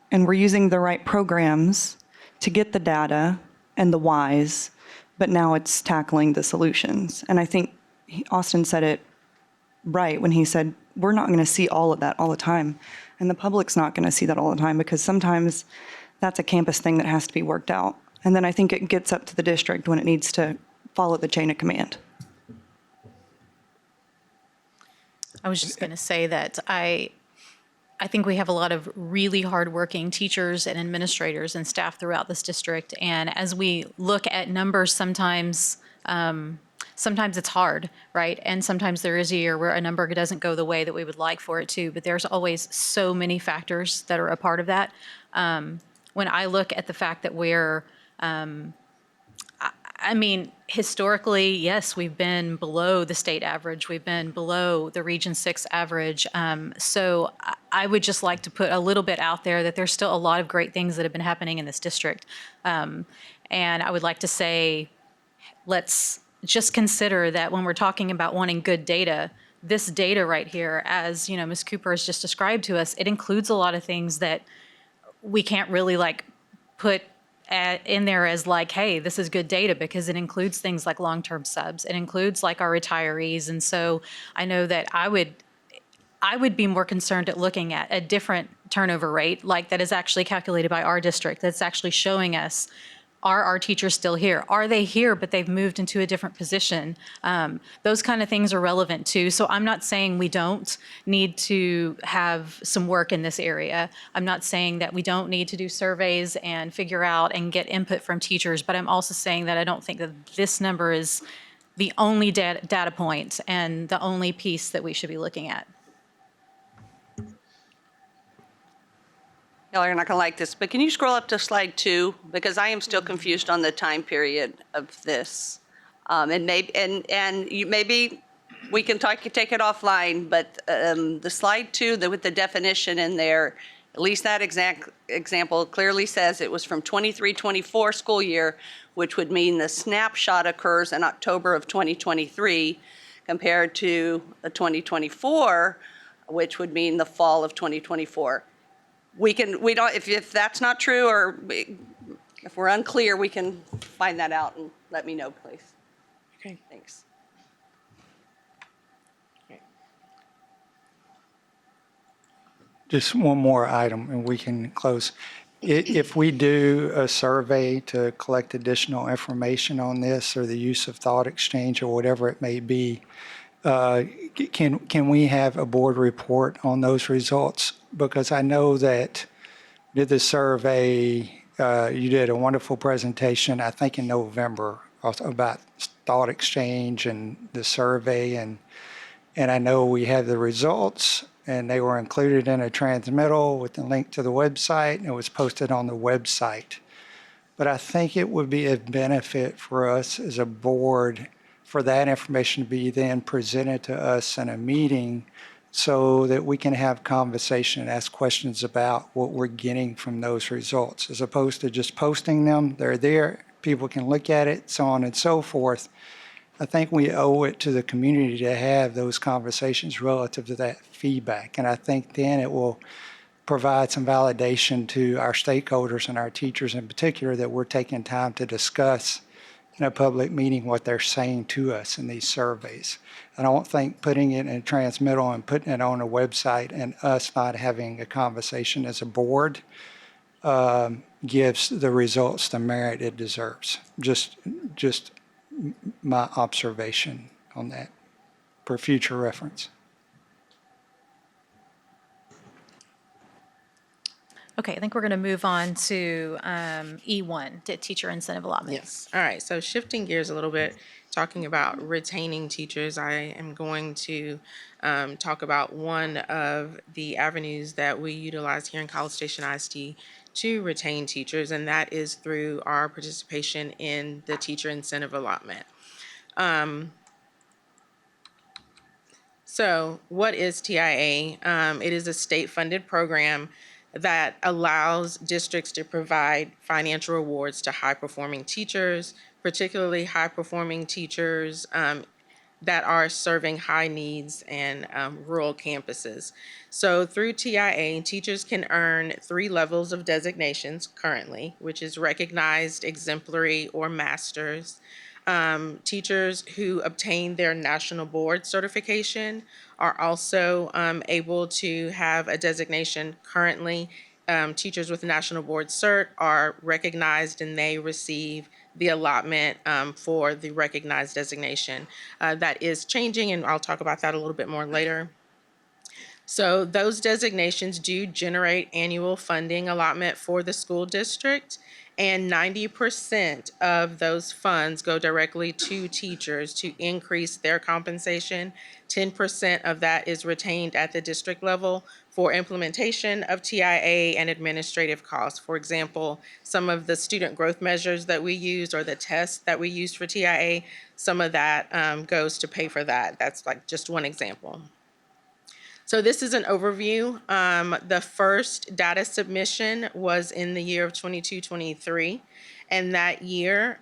and we're using the right programs to get the data and the whys, but now it's tackling the solutions. And I think Austin said it right when he said, we're not going to see all of that all the time. And the public's not going to see that all the time because sometimes that's a campus thing that has to be worked out. And then I think it gets up to the district when it needs to follow the chain of command. I was just going to say that I think we have a lot of really hardworking teachers and administrators and staff throughout this district. And as we look at numbers, sometimes it's hard, right? And sometimes there is a year where a number doesn't go the way that we would like for it to, but there's always so many factors that are a part of that. When I look at the fact that we're, I mean, historically, yes, we've been below the state average. We've been below the Region 6 average. So I would just like to put a little bit out there that there's still a lot of great things that have been happening in this district. And I would like to say, let's just consider that when we're talking about wanting good data, this data right here, as Ms. Cooper has just described to us, it includes a lot of things that we can't really put in there as like, hey, this is good data because it includes things like long-term subs. It includes like our retirees. And so I know that I would be more concerned at looking at a different turnover rate, like that is actually calculated by our district, that's actually showing us, are our teachers still here? Are they here, but they've moved into a different position? Those kind of things are relevant too. So I'm not saying we don't need to have some work in this area. I'm not saying that we don't need to do surveys and figure out and get input from teachers, but I'm also saying that I don't think that this number is the only data point and the only piece that we should be looking at. Y'all are not gonna like this, but can you scroll up to slide 2? Because I am still confused on the time period of this. Maybe we can take it offline, but the slide 2, with the definition in there, at least that example clearly says it was from 23-24 school year, which would mean the snapshot occurs in October of 2023 compared to 2024, which would mean the fall of 2024. If that's not true, or if we're unclear, we can find that out and let me know, please. Okay. Thanks. Just one more item and we can close. If we do a survey to collect additional information on this or the use of thought exchange or whatever it may be, can we have a board report on those results? Because I know that you did the survey, you did a wonderful presentation, I think in November, about thought exchange and the survey, and I know we had the results and they were included in a transmittal with the link to the website, and it was posted on the website. But I think it would be a benefit for us as a board for that information to be then presented to us in a meeting so that we can have conversation and ask questions about what we're getting from those results, as opposed to just posting them. They're there, people can look at it, so on and so forth. I think we owe it to the community to have those conversations relative to that feedback. And I think then it will provide some validation to our stakeholders and our teachers in particular that we're taking time to discuss in a public meeting what they're saying to us in these surveys. I don't think putting it in a transmittal and putting it on a website and us not having a conversation as a board gives the results the merit it deserves. Just my observation on that for future reference. Okay, I think we're going to move on to E1, to teacher incentive allotment. Yes. All right. So shifting gears a little bit, talking about retaining teachers, I am going to talk about one of the avenues that we utilize here in College Station ISD to retain teachers, and that is through our participation in the teacher incentive allotment. So what is TIA? It is a state-funded program that allows districts to provide financial rewards to high-performing teachers, particularly high-performing teachers that are serving high needs and rural campuses. So through TIA, teachers can earn 3 levels of designations currently, which is recognized, exemplary, or master's. Teachers who obtain their national board certification are also able to have a designation currently. Teachers with national board cert are recognized and they receive the allotment for the recognized designation. That is changing, and I'll talk about that a little bit more later. So those designations do generate annual funding allotment for the school district, and 90% of those funds go directly to teachers to increase their compensation. 10% of that is retained at the district level for implementation of TIA and administrative costs. For example, some of the student growth measures that we use or the tests that we use for TIA, some of that goes to pay for that. That's like just one example. So this is an overview. The first data submission was in the year of 22-23. And that year,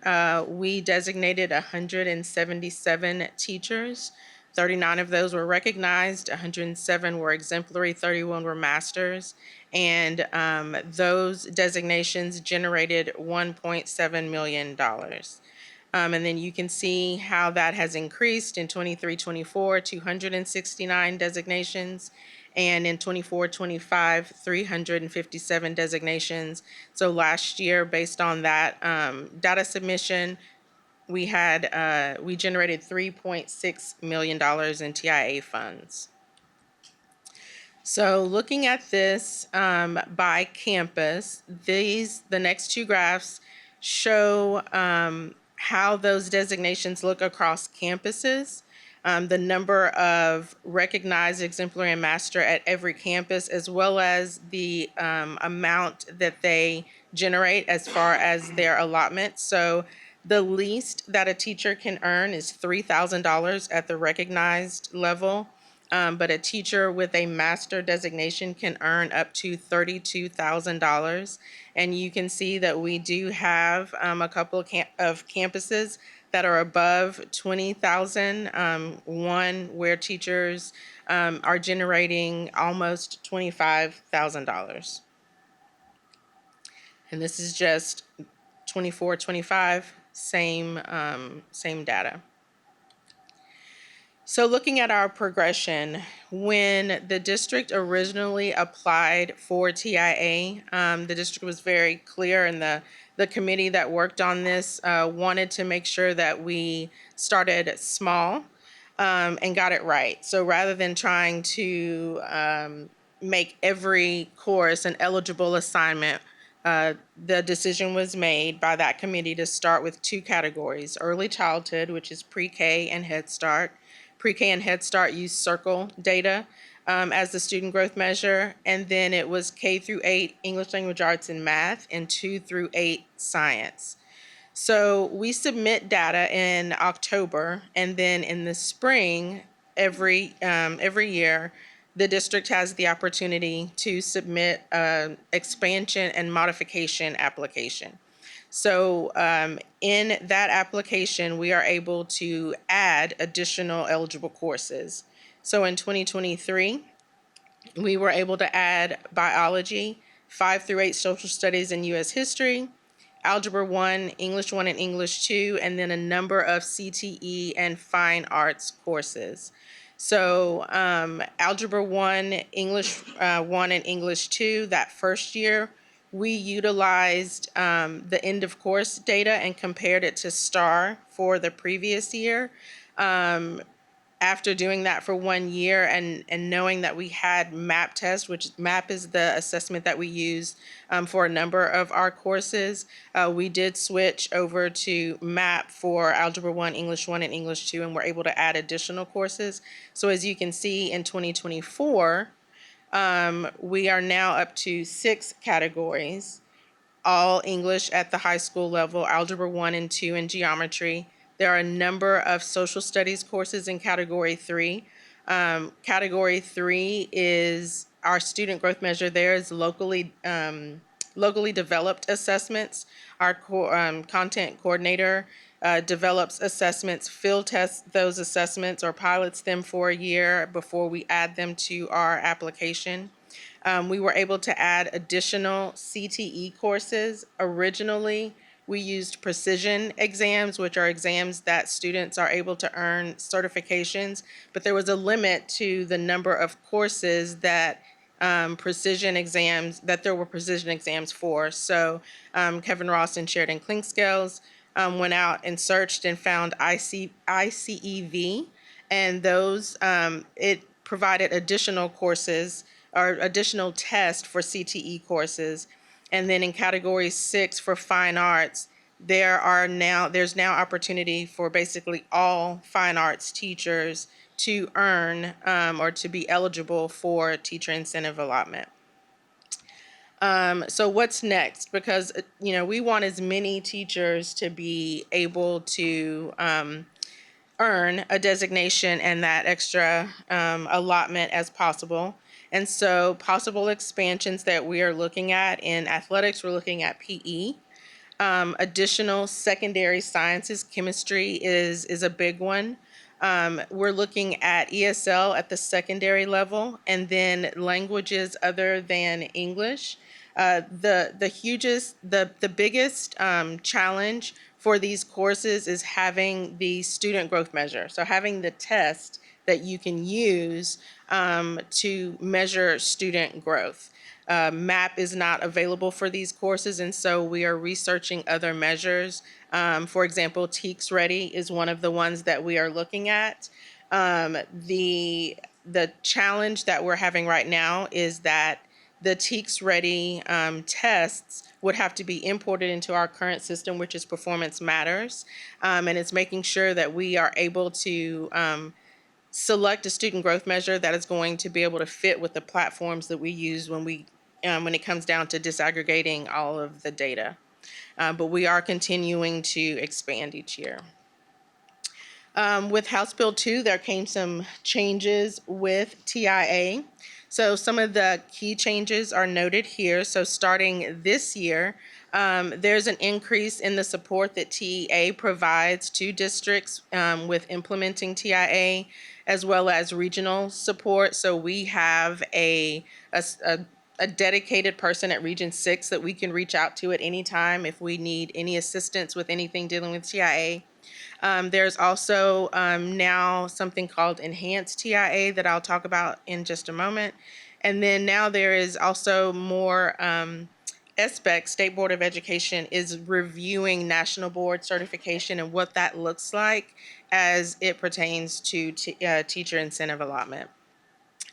we designated 177 teachers 39 of those were recognized, 107 were exemplary, 31 were masters, and those designations generated $1.7 million. And then you can see how that has increased in 23-24, 269 designations, and in 24-25, 357 designations. So last year, based on that data submission, we generated $3.6 million in TIA funds. So looking at this by campus, the next two graphs show how those designations look across campuses, the number of recognized exemplary and master at every campus, as well as the amount that they generate as far as their allotment. So the least that a teacher can earn is $3,000 at the recognized level. But a teacher with a master designation can earn up to $32,000. And you can see that we do have a couple of campuses that are above 20,000. One where teachers are generating almost $25,000. And this is just 24-25, same data. So looking at our progression, when the district originally applied for TIA, the district was very clear, and the committee that worked on this wanted to make sure that we started small and got it right. So rather than trying to make every course an eligible assignment, the decision was made by that committee to start with two categories: early childhood, which is pre-K and Head Start. Pre-K and Head Start use Circle data as the student growth measure, and then it was K through 8 English Language Arts and Math, and 2 through 8 Science. So we submit data in October, and then in the spring, every year, the district has the opportunity to submit an expansion and modification application. So in that application, we are able to add additional eligible courses. So in 2023, we were able to add biology, 5 through 8 social studies and U.S. history, Algebra 1, English 1 and English 2, and then a number of CTE and fine arts courses. So Algebra 1, English 1 and English 2, that first year, we utilized the end of course data and compared it to STAR for the previous year. After doing that for 1 year and knowing that we had MAP test, which MAP is the assessment that we use for a number of our courses, we did switch over to MAP for Algebra 1, English 1, and English 2, and we're able to add additional courses. So as you can see in 2024, we are now up to 6 categories, all English at the high school level, Algebra 1 and 2, and Geometry. There are a number of social studies courses in Category 3. Category 3 is our student growth measure. There is locally developed assessments. Our content coordinator develops assessments, field tests those assessments, or pilots them for a year before we add them to our application. We were able to add additional CTE courses. Originally, we used precision exams, which are exams that students are able to earn certifications, but there was a limit to the number of courses that there were precision exams for. So Kevin Ross and Sheridan Clinkscales went out and searched and found ICEV, and those, it provided additional courses or additional tests for CTE courses. And then in Category 6 for fine arts, there's now opportunity for basically all fine arts teachers to earn or to be eligible for teacher incentive allotment. So what's next? Because we want as many teachers to be able to earn a designation and that extra allotment as possible. And so possible expansions that we are looking at in athletics, we're looking at PE. Additional secondary sciences, chemistry is a big one. We're looking at ESL at the secondary level, and then languages other than English. The biggest challenge for these courses is having the student growth measure. So having the test that you can use to measure student growth. MAP is not available for these courses, and so we are researching other measures. For example, TEKS Ready is one of the ones that we are looking at. The challenge that we're having right now is that the TEKS Ready tests would have to be imported into our current system, which is Performance Matters, and it's making sure that we are able to select a student growth measure that is going to be able to fit with the platforms that we use when it comes down to disaggregating all of the data. But we are continuing to expand each year. With House Bill 2, there came some changes with TIA. So some of the key changes are noted here. So starting this year, there's an increase in the support that TEA provides to districts with implementing TIA, as well as regional support. So we have a dedicated person at Region 6 that we can reach out to at any time if we need any assistance with anything dealing with TIA. There's also now something called Enhanced TIA that I'll talk about in just a moment. And then now there is also more SBEC, State Board of Education, is reviewing national board certification and what that looks like as it pertains to teacher incentive allotment.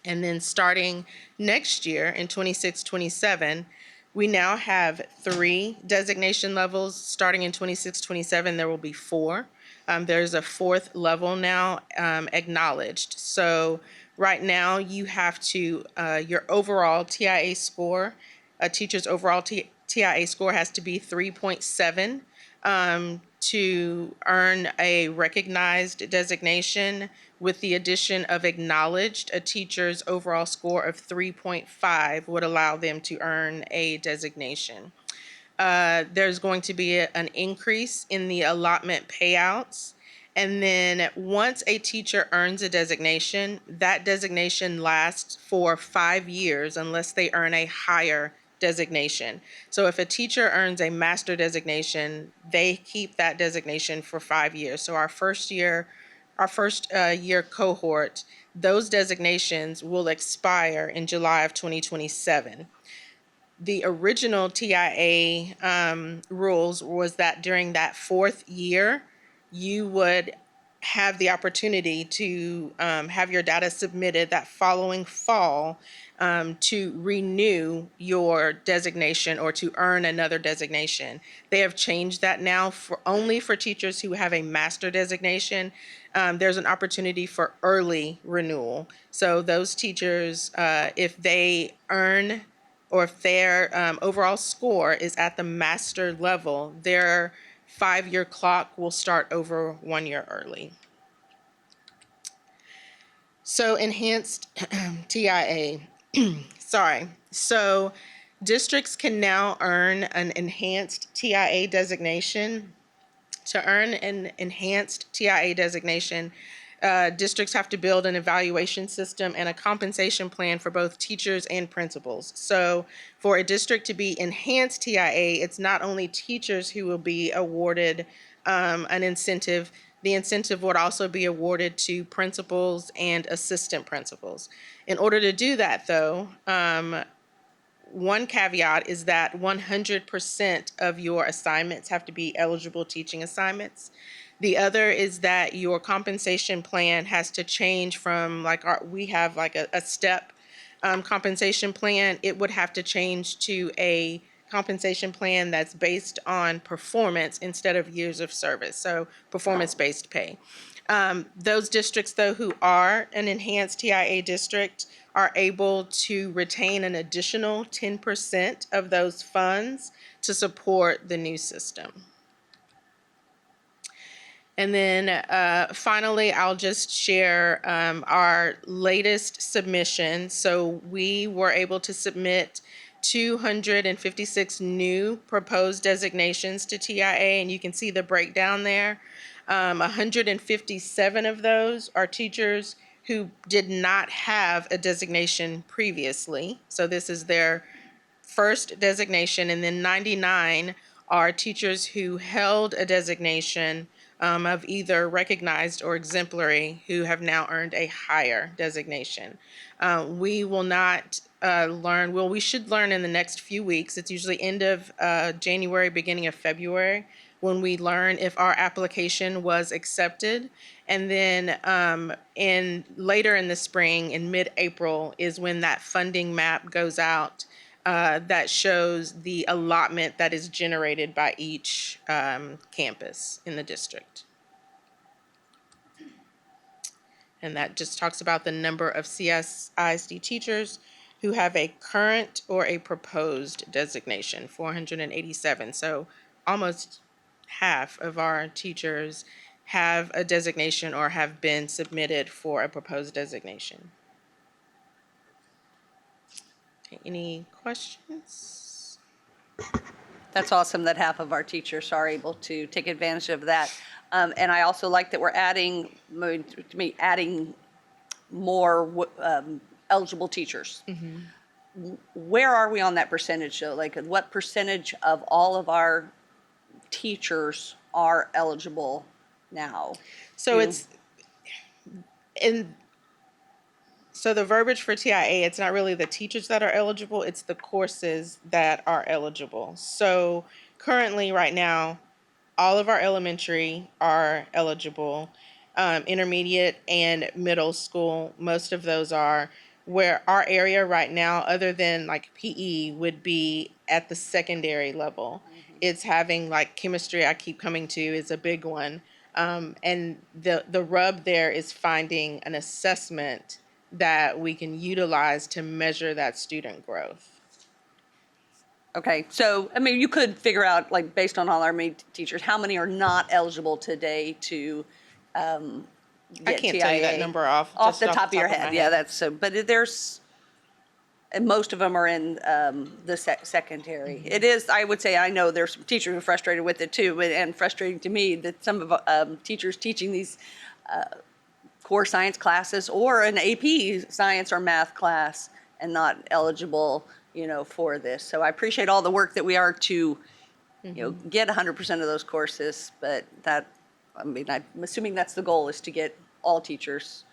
And then starting next year in 26-27, we now have 3 designation levels. Starting in 26-27, there will be 4. There's a 4th level now acknowledged. So right now you have to, your overall TIA score, a teacher's overall TIA score has to be 3.7 to earn a recognized designation. With the addition of acknowledged, a teacher's overall score of 3.5 would allow them to earn a designation. There's going to be an increase in the allotment payouts. And then once a teacher earns a designation, that designation lasts for 5 years unless they earn a higher designation. So if a teacher earns a master designation, they keep that designation for 5 years. So our first year cohort, those designations will expire in July of 2027. The original TIA rules was that during that 4th year, you would have the opportunity to have your data submitted that following fall to renew your designation or to earn another designation. They have changed that now only for teachers who have a master designation. There's an opportunity for early renewal. So those teachers, if they earn or if their overall score is at the master level, their 5-year clock will start over 1 year early. So enhanced TIA, sorry. So districts can now earn an enhanced TIA designation. To earn an enhanced TIA designation, districts have to build an evaluation system and a compensation plan for both teachers and principals. So for a district to be enhanced TIA, it's not only teachers who will be awarded an incentive. The incentive would also be awarded to principals and assistant principals. In order to do that, though, one caveat is that 100% of your assignments have to be eligible teaching assignments. The other is that your compensation plan has to change from we have a step compensation plan. It would have to change to a compensation plan that's based on performance instead of years of service, so performance-based pay. Those districts, though, who are an enhanced TIA district are able to retain an additional 10% of those funds to support the new system. And then finally, I'll just share our latest submission. So we were able to submit 256 new proposed designations to TIA, and you can see the breakdown there. 157 of those are teachers who did not have a designation previously. So this is their first designation, and then 99 are teachers who held a designation of either recognized or exemplary who have now earned a higher designation. We will not learn, well, we should learn in the next few weeks. It's usually end of January, beginning of February, when we learn if our application was accepted. And then later in the spring, in mid-April, is when that funding map goes out that shows the allotment that is generated by each campus in the district. And that just talks about the number of CSISD teachers who have a current or a proposed designation, 487. So almost half of our teachers have a designation or have been submitted for a proposed designation. Okay, any questions? That's awesome that half of our teachers are able to take advantage of that. And I also like that we're adding more eligible teachers. Where are we on that percentage though? Like what percentage of all of our teachers are eligible now? So it's so the verbiage for TIA, it's not really the teachers that are eligible, it's the courses that are eligible. So currently, right now, all of our elementary are eligible. Intermediate and middle school, most of those are. Where our area right now, other than like PE, would be at the secondary level. It's having like chemistry, I keep coming to, is a big one. And the rub there is finding an assessment that we can utilize to measure that student growth. Okay, so, I mean, you could figure out, like, based on all our teachers, how many are not eligible today to I get can't TIA? tell you that number off the top of your head. my Yeah, that's so, but there's, and most of them are in the secondary. It is, I would say, I know there's some teachers who are frustrated with it too, and frustrating to me that some of teachers teaching these core science classes or an AP science or math class and not eligible, for this. So I appreciate all the work that we are to, get 100% of those courses, but that, I mean, I'm assuming that's the goal, is to get all teachers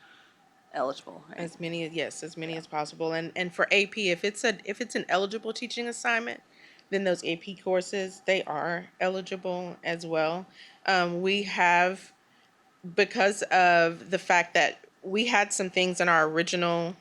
eligible. Right? As many as possible. And for AP, if it's an eligible teaching assignment, then those AP courses, they are eligible as well. We have, because of the fact that we had some things in our original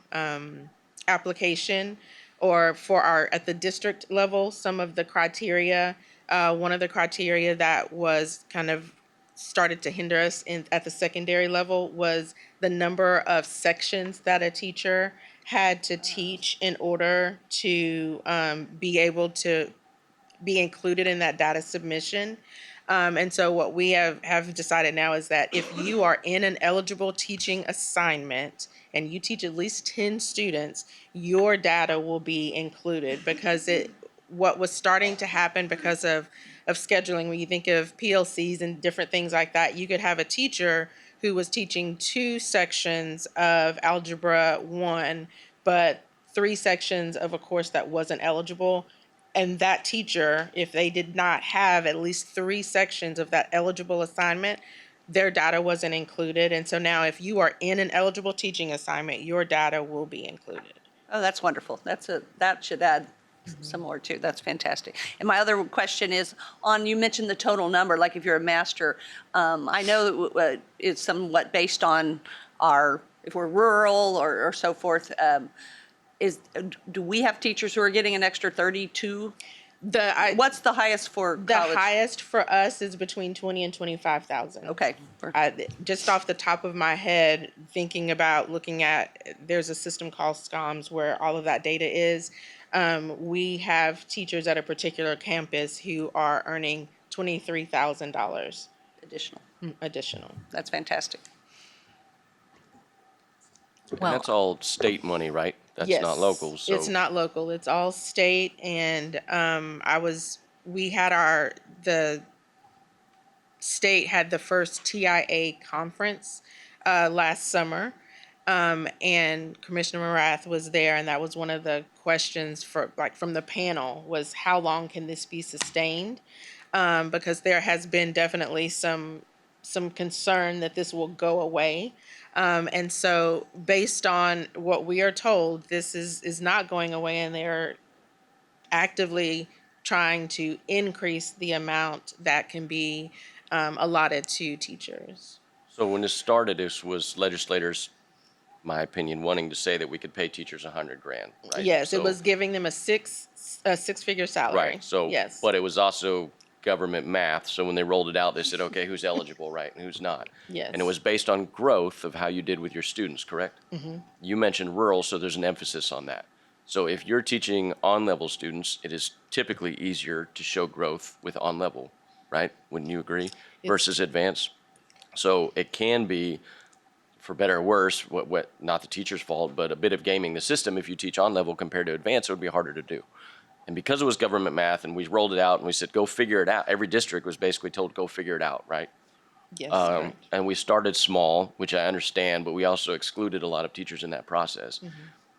application or for our, at the district level, some of the criteria, one of the criteria that was kind of started to hinder us at the secondary level was the number of sections that a teacher had to teach in order to be able to be included in that data submission. And so what we have decided now is that if you are in an eligible teaching assignment and you teach at least 10 students, your data will be included, because what was starting to happen because of scheduling, when you think of PLCs and different things like that, you could have a teacher who was teaching 2 sections of Algebra 1, but 3 sections of a course that wasn't eligible. And that teacher, if they did not have at least 3 sections of that eligible assignment, their data wasn't included. And so now if you are in an eligible teaching assignment, your data will be included. Oh, that's wonderful. That should add some more too. That's fantastic. And my other question is you mentioned the total number, like if you're a master, I know it's somewhat based on if we're rural or so forth. Do we have teachers who are getting an extra 32? What's the highest for college? The highest for us is between 20 and 25,000. Okay. Just off the top of my head, thinking about looking at, there's a system called SCOMS where all of that data is. We have teachers at a particular campus who are earning $23,000 additional. That's fantastic. And that's all state money, right? That's Yes, not local. So it's not local. It's all state. And we had state had the first TIA conference last summer. And Commissioner Morath was there, and that was one of the questions from the panel was how long can this be sustained? Because there has been definitely some concern that this will go away. And so based on what we are told, this is not going away, and they're actively trying to increase the amount that can be allotted to teachers. So when this started, this was legislators, my opinion, wanting to say that we could pay teachers $100 grand, right? Yes, So- it was giving them a six-figure salary. Right, so, yes, but it was also government math, so when they rolled it out, they said, okay, who's eligible, right, and who's not? Yes. And it was based on growth of how you did with your students, correct? Mm-hmm. You mentioned rural, so there's an emphasis on that. So if you're teaching on-level students, it is typically easier to show growth with on-level, right? Wouldn't you agree? Versus advanced. So it can be, for better or worse, what not the teacher's fault, but a bit of gaming the system. If you teach on-level compared to advanced, it would be harder to do. And because it was government math and we rolled it out and we said, go figure it out, every district was basically told, go figure it out, right? yes, correct. And we started small, which I understand, but we also excluded a lot of teachers in that process. Mm-hmm.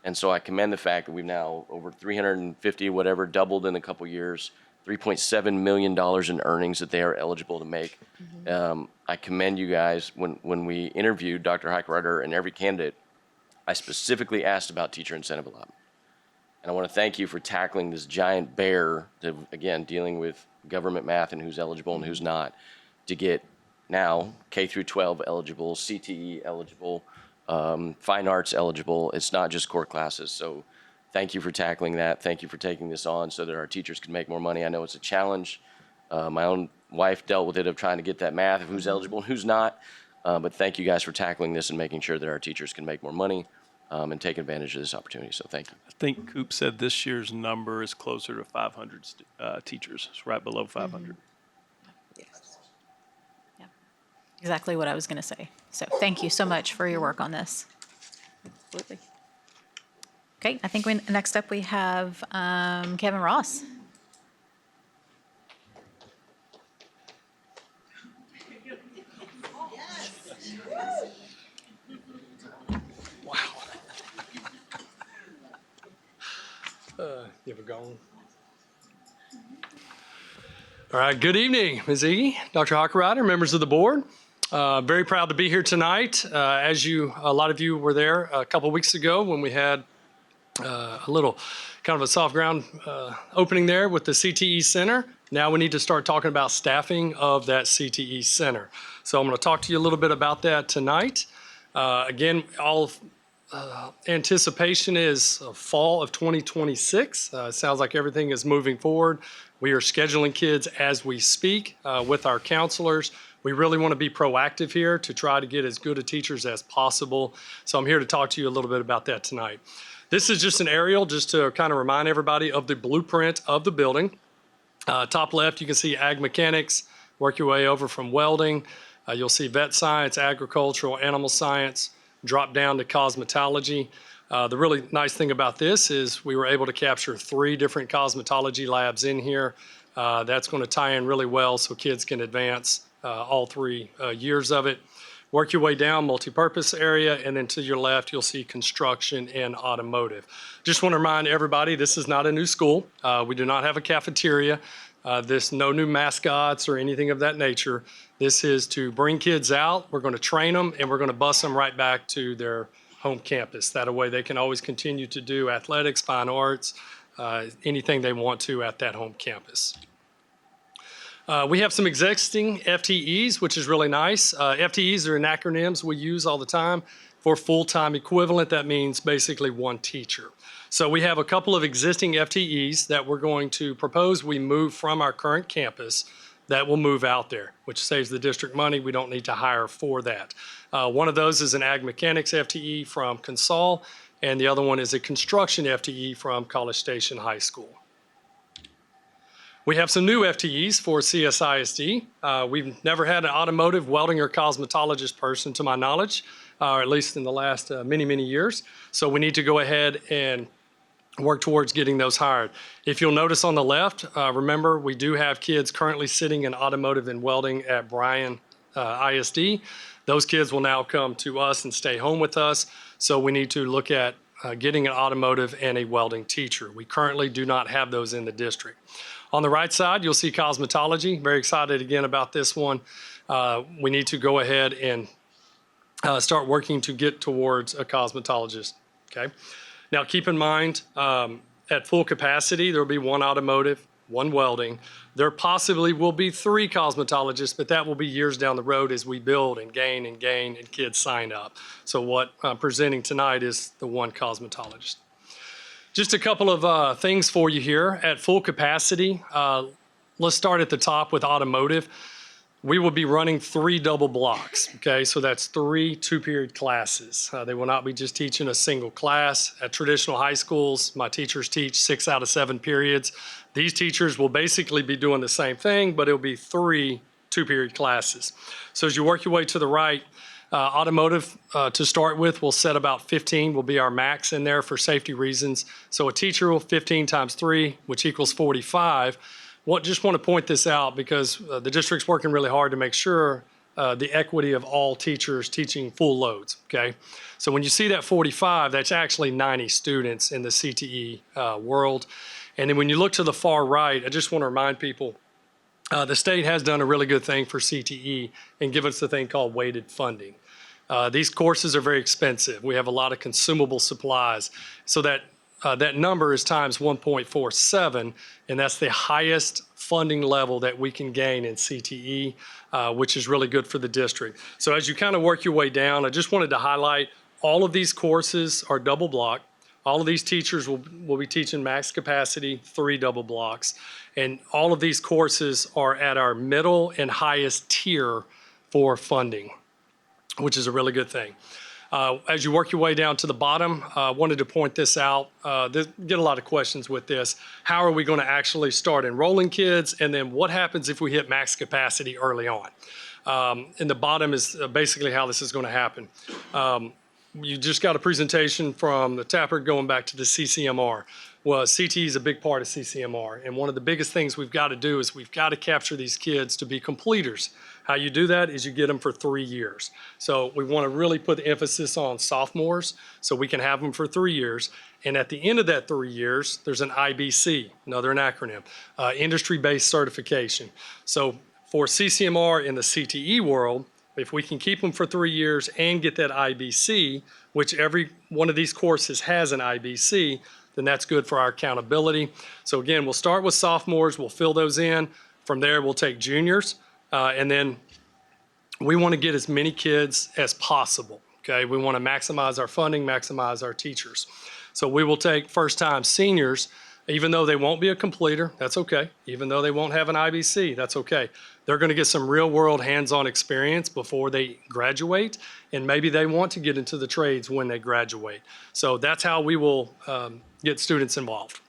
And so I commend the fact that we've now over 350, whatever, doubled in a couple years, $3.7 million in earnings that they are eligible to make. Mm-hmm. I commend you guys. When we interviewed Dr. Heichreiter and every candidate, I specifically asked about teacher incentive allotment. And I want to thank you for tackling this giant bear to, again, dealing with government math and who's eligible and who's not, to get now K through 12 eligible, CTE eligible, fine arts eligible. It's not just core classes. So thank you for tackling that. Thank you for taking this on so that our teachers can make more money. I know it's a challenge. My own wife dealt with it of trying to get that math of who's eligible and who's not. But thank you guys for tackling this and making sure that our teachers can make more money and take advantage of this opportunity. So thank you. I think Coop said this year's number is closer to 500 teachers. It's right below 500. Yes. Exactly what I was going to say. So thank you so much for your work on this. Absolutely. Okay, I think next up we have Kevin Ross. You ever gone? All right, good evening, Ms. Iggy, Dr. Hockerider, members of the board. Very proud to be here tonight. A lot of you were there a couple of weeks ago when we had a little kind of a soft ground opening there with the CTE Center. Now we need to start talking about staffing of that CTE Center. So I'm going to talk to you a little bit about that tonight. Again, anticipation is fall of 2026. It sounds like everything is moving forward. We are scheduling kids as we speak with our counselors. We really want to be proactive here to try to get as good a teachers as possible. So I'm here to talk to you a little bit about that tonight. This is just an aerial just to kind of remind everybody of the blueprint of the building. Top left, you can see ag mechanics. Work your way over from welding. You'll see vet science, agricultural, animal science. Drop down to cosmetology. The really nice thing about this is we were able to capture 3 different cosmetology labs in here. That's going to tie in really well so kids can advance all 3 years of it. Work your way down, multi-purpose area, and then to your left, you'll see construction and automotive. Just want to remind everybody, this is not a new school. We do not have a cafeteria. No new mascots or anything of that nature. This is to bring kids out. We're going to train them, and we're going to bus them right back to their home campus. That way they can always continue to do athletics, fine arts, anything they want to at that home campus. We have some existing FTEs, which is really nice. FTEs are acronyms we use all the time. For full-time equivalent, that means basically 1 teacher. So we have a couple of existing FTEs that we're going to propose we move from our current campus that will move out there, which saves the district money. We don't need to hire for that. One of those is an ag mechanics FTE from Consol, and the other one is a construction FTE from College Station High School. We have some new FTEs for CSISD. We've never had an automotive, welding, or cosmetologist person to my knowledge, or at least in the last many, many years. So we need to go ahead and work towards getting those hired. If you'll notice on the left, remember, we do have kids currently sitting in automotive and welding at Bryan ISD. Those kids will now come to us and stay home with us. So we need to look at getting an automotive and a welding teacher. We currently do not have those in the district. On the right side, you'll see cosmetology. Very excited again about this one. We need to go ahead and start working to get towards a cosmetologist, okay? Now, keep in mind, at full capacity, there will be one automotive, one welding. There possibly will be 3 cosmetologists, but that will be years down the road as we build and gain and kids sign up. So what I'm presenting tonight is the one cosmetologist. Just a couple of things for you here. At full capacity, let's start at the top with automotive. We will be running 3 double blocks, okay? So that's 3 two-period classes. They will not be just teaching a single class. At traditional high schools, my teachers teach 6 out of 7 periods. These teachers will basically be doing the same thing, but it'll be 3 two-period classes. So as you work your way to the right, automotive to start with, we'll set about 15 will be our max in there for safety reasons. So a teacher will 15 times 3, which equals 45. Just want to point this out because the district's working really hard to make sure the equity of all teachers teaching full loads, okay? So when you see that 45, that's actually 90 students in the CTE world. And then when you look to the far right, I just want to remind people, the state has done a really good thing for CTE and given us a thing called weighted funding. These courses are very expensive. We have a lot of consumable supplies. So that number is times 1.47, and that's the highest funding level that we can gain in CTE, which is really good for the district. So as you kind of work your way down, I just wanted to highlight all of these courses are double block. All of these teachers will be teaching max capacity, 3 double blocks. And all of these courses are at our middle and highest tier for funding, which is a really good thing. As you work your way down to the bottom, I wanted to point this out. Get a lot of questions with this. How are we going to actually start enrolling kids? And then what happens if we hit max capacity early on? And the bottom is basically how this is going to happen. You just got a presentation from the TAPR going back to the CCMR. Well, CTE is a big part of CCMR. And one of the biggest things we've got to do is we've got to capture these kids to be completers. How you do that is you get them for 3 years. So we want to really put the emphasis on sophomores so we can have them for 3 years. And at the end of that 3 years, there's an IBC, another acronym, industry-based certification. So for CCMR in the CTE world, if we can keep them for 3 years and get that IBC, which every one of these courses has an IBC, then that's good for our accountability. So again, we'll start with sophomores, we'll fill those in. From there, we'll take juniors. And then we want to get as many kids as possible, okay? We want to maximize our funding, maximize our teachers. So we will take first-time seniors, even though they won't be a completer, that's okay. Even though they won't have an IBC, that's okay. They're going to get some real-world hands-on experience before they graduate, and maybe they want to get into the trades when they graduate. So that's how we will get students involved.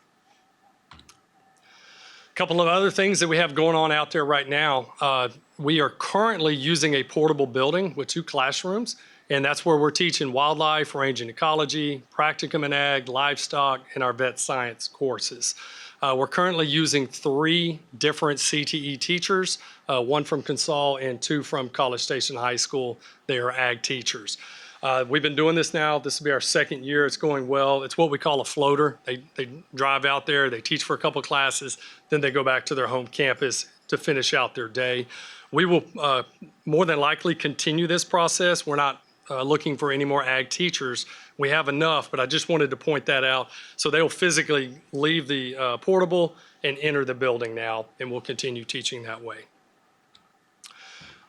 Couple of other things that we have going on out there right now. We are currently using a portable building with 2 classrooms, and that's where we're teaching wildlife, range and ecology, practicum and ag, livestock, and our vet science courses. We're currently using 3 different CTE teachers, 1 from Consol and 2 from College Station High School. They are ag teachers. We've been doing this now. This will be our 2nd year. It's going well. It's what we call a floater. They drive out there, they teach for a couple classes, then they go back to their home campus to finish out their day. We will more than likely continue this process. We're not looking for any more ag teachers. We have enough, but I just wanted to point that out. So they'll physically leave the portable and enter the building now, and we'll continue teaching that way.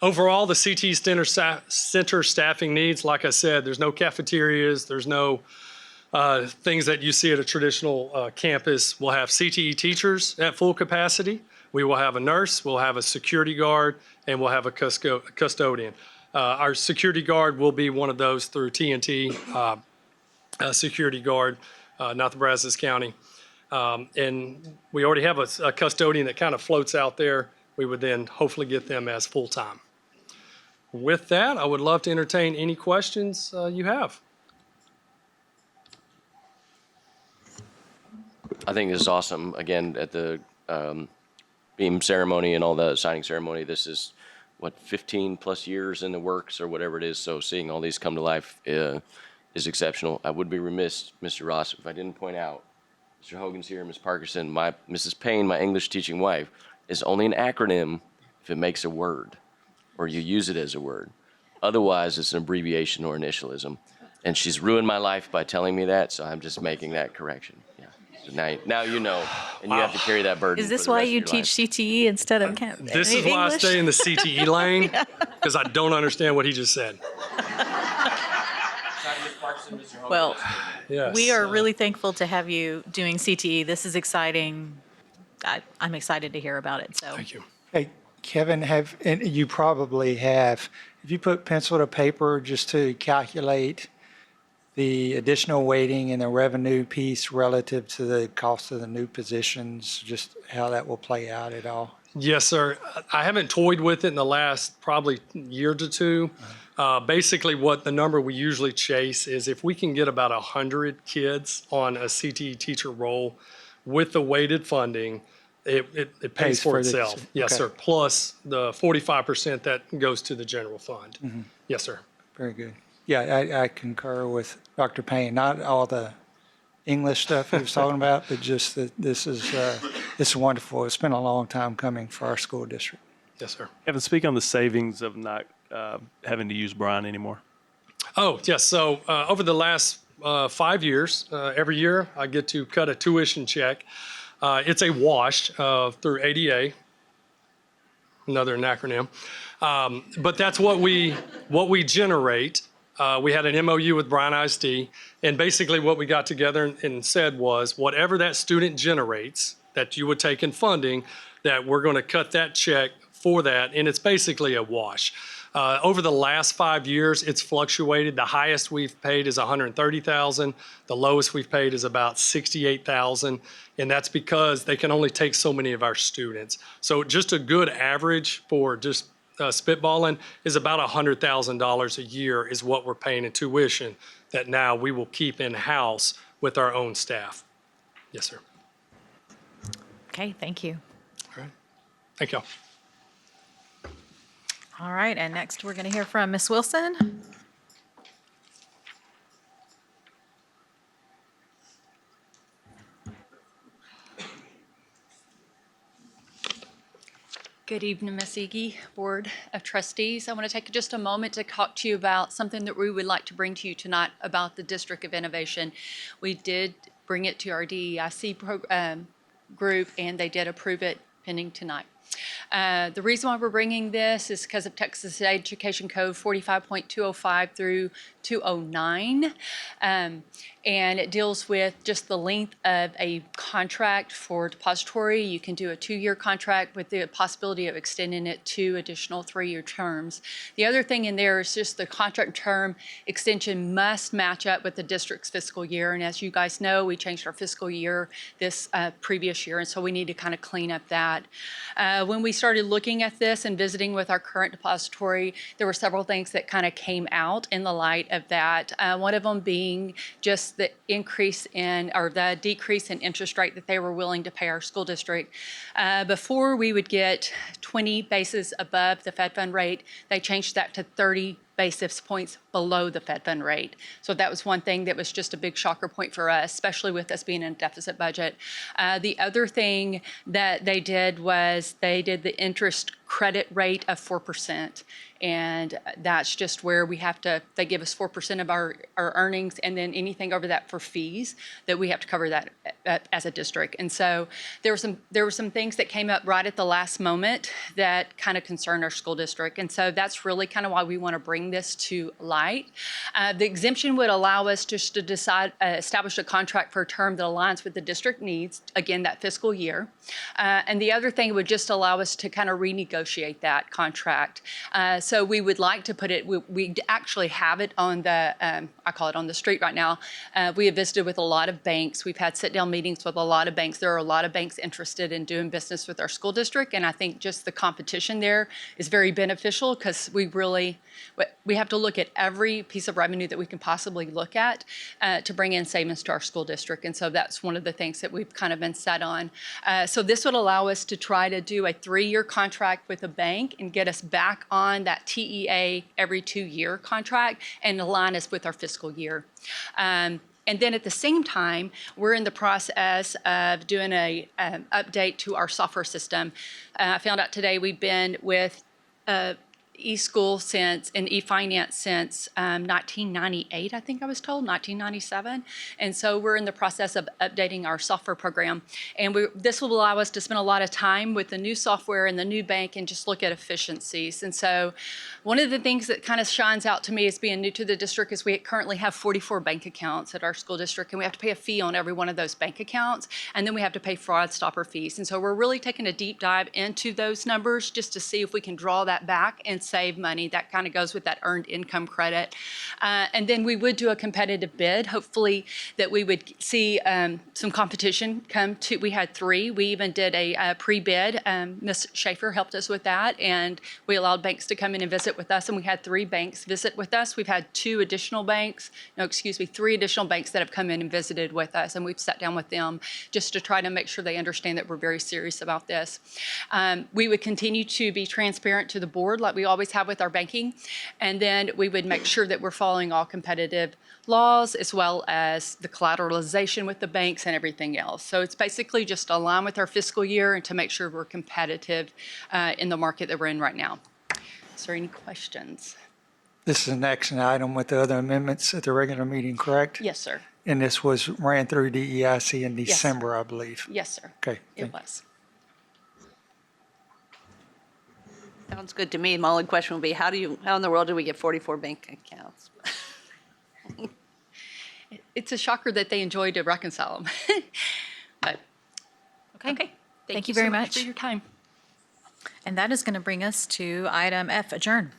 Overall, the CTE center staffing needs, like I said, there's no cafeterias, there's no things that you see at a traditional campus. We'll have CTE teachers at full capacity. We will have a nurse, we'll have a security guard, and we'll have a custodian. Our security guard will be one of those through TNT security guard, not the Brazos County. And we already have a custodian that kind of floats out there. We would then hopefully get them as full-time. With that, I would love to entertain any questions you have. I think this is awesome. Again, at the beam ceremony and all the signing ceremony, this is what 15 plus years in the works or whatever it is. So seeing all these come to life is exceptional. I would be remiss, Mr. Ross, if I didn't point out, Mr. Hogan's here, Ms. Parkinson, Mrs. Payne, my English teaching wife, is only an acronym if it makes a word or you use it as a word. Otherwise, it's an abbreviation or initialism. And she's ruined my life by telling me that, so I'm just making that correction. Yeah. So now you know, and you have to carry that burden. Is this for the why rest of you your life. teach CTE instead of This is why I stay in the CTE lane, because I don't understand what he just said. Well, Yes. we are really thankful to have you doing CTE. This is exciting. I'm excited to hear about it. So Thank you. Hey, Kevin, and you probably have you put pencil to paper just to calculate the additional weighting and the revenue piece relative to the cost of the new positions, just how that will play out at all? Yes, sir. I haven't toyed with it in the last probably year to two. Basically, what the number we usually chase is if we can get about 100 kids on a CTE teacher role with the weighted funding, it pays for itself. Yes, okay. sir. Plus the 45% that goes to the general fund. Yes, sir. Very good. Yeah, I concur with Dr. Payne. Not all the English stuff he was talking about, but just that this is wonderful. It's been a long time coming for our school district. Yes, sir. Kevin, speak on the savings of not having to use Brian anymore. Oh, yes. So over the last 5 years, every year I get to cut a tuition check. It's a wash through ADA, another acronym. But that's what we generate. We had an MOU with Brian ISD, and basically what we got together and said was whatever that student generates that you would take in funding, that we're going to cut that check for that, and it's basically a wash. Over the last 5 years, it's fluctuated. The highest we've paid is $130,000. The lowest we've paid is about $68,000, and that's because they can only take so many of our students. So just a good average for just spitballing is about $100,000 a year is what we're paying in tuition that now we will keep in-house with our own staff. Yes, sir. okay, thank you. All right. Thank y'all. All right, and next we're going to hear from Ms. Wilson. Good evening, Ms. Iggy, Board of Trustees. I want to take just a moment to talk to you about something that we would like to bring to you tonight about the District of Innovation. We did bring it to our DEIC group, and they did approve it pending tonight. The reason why we're bringing this is because of Texas Education Code 45.205 through 209. And it deals with just the length of a contract for depository. You can do a 2-year contract with the possibility of extending it to additional 3-year terms. The other thing in there is just the contract term extension must match up with the district's fiscal year. And as you guys know, we changed our fiscal year this previous year, and so we need to kind of clean up that. When we started looking at this and visiting with our current depository, there were several things that kind of came out in the light of that. One of them being just the increase in, or the decrease in interest rate that they were willing to pay our school district. Before we would get 20 basis above the Fed fund rate, they changed that to 30 basis points below the Fed fund rate. So that was one thing that was just a big shocker point for us, especially with us being in a deficit budget. The other thing that they did was they did the interest credit rate of 4%. And that's just where we have to, they give us 4% of our earnings, and then anything over that for fees that we have to cover that as a district. And so there were some things that came up right at the last moment that kind of concern our school district. And so that's really kind of why we want to bring this to light. The exemption would allow us just to decide, establish a contract for a term that aligns with the district needs, again, that fiscal year. And the other thing would just allow us to kind of renegotiate that contract. So we would like to put it, we actually have it on the, I call it on the street right now. We have visited with a lot of banks. We've had sit-down meetings with a lot of banks. There are a lot of banks interested in doing business with our school district, and I think just the competition there is very beneficial because we really, we have to look at every piece of revenue that we can possibly look at to bring in savings to our school district. And so that's one of the things that we've kind of been set on. So this would allow us to try to do a 3-year contract with a bank and get us back on that TEA every 2-year contract and align us with our fiscal year. And then at the same time, we're in the process of doing a update to our software system. I found out today we've been with eSchool and eFinance since 1998, I think I was told, 1997. And so we're in the process of updating our software program. And this will allow us to spend a lot of time with the new software and the new bank and just look at efficiencies. And so one of the things that kind of shines out to me as being new to the district is we currently have 44 bank accounts at our school district, and we have to pay a fee on every one of those bank accounts, and then we have to pay fraud stopper fees. And so we're really taking a deep dive into those numbers just to see if we can draw that back and save money. That kind of goes with that earned income credit. And then we would do a competitive bid, hopefully that we would see some competition come to. We had 3. We even did a pre-bid. Ms. Schaefer helped us with that, and we allowed banks to come in and visit with us, and we had 3 banks visit with us. We've had 3 additional banks that have come in and visited with us, and we've sat down with them just to try to make sure they understand that we're very serious about this. We would continue to be transparent to the board like we always have with our banking, and then we would make sure that we're following all competitive laws as well as the collateralization with the banks and everything else. So it's basically just align with our fiscal year and to make sure we're competitive in the market that we're in right now. Is there any questions? This is an action item with the other amendments at the regular meeting, correct? Yes, sir. And this was ran through DEIC in December, I believe. Yes, sir. Okay. It was. Sounds good to me. My only question would be, how in the world do we get 44 bank accounts? It's a shocker that they enjoy to reconcile them. But, okay. Thank you very so much. for your time. And that is going to bring us to item F, adjourn.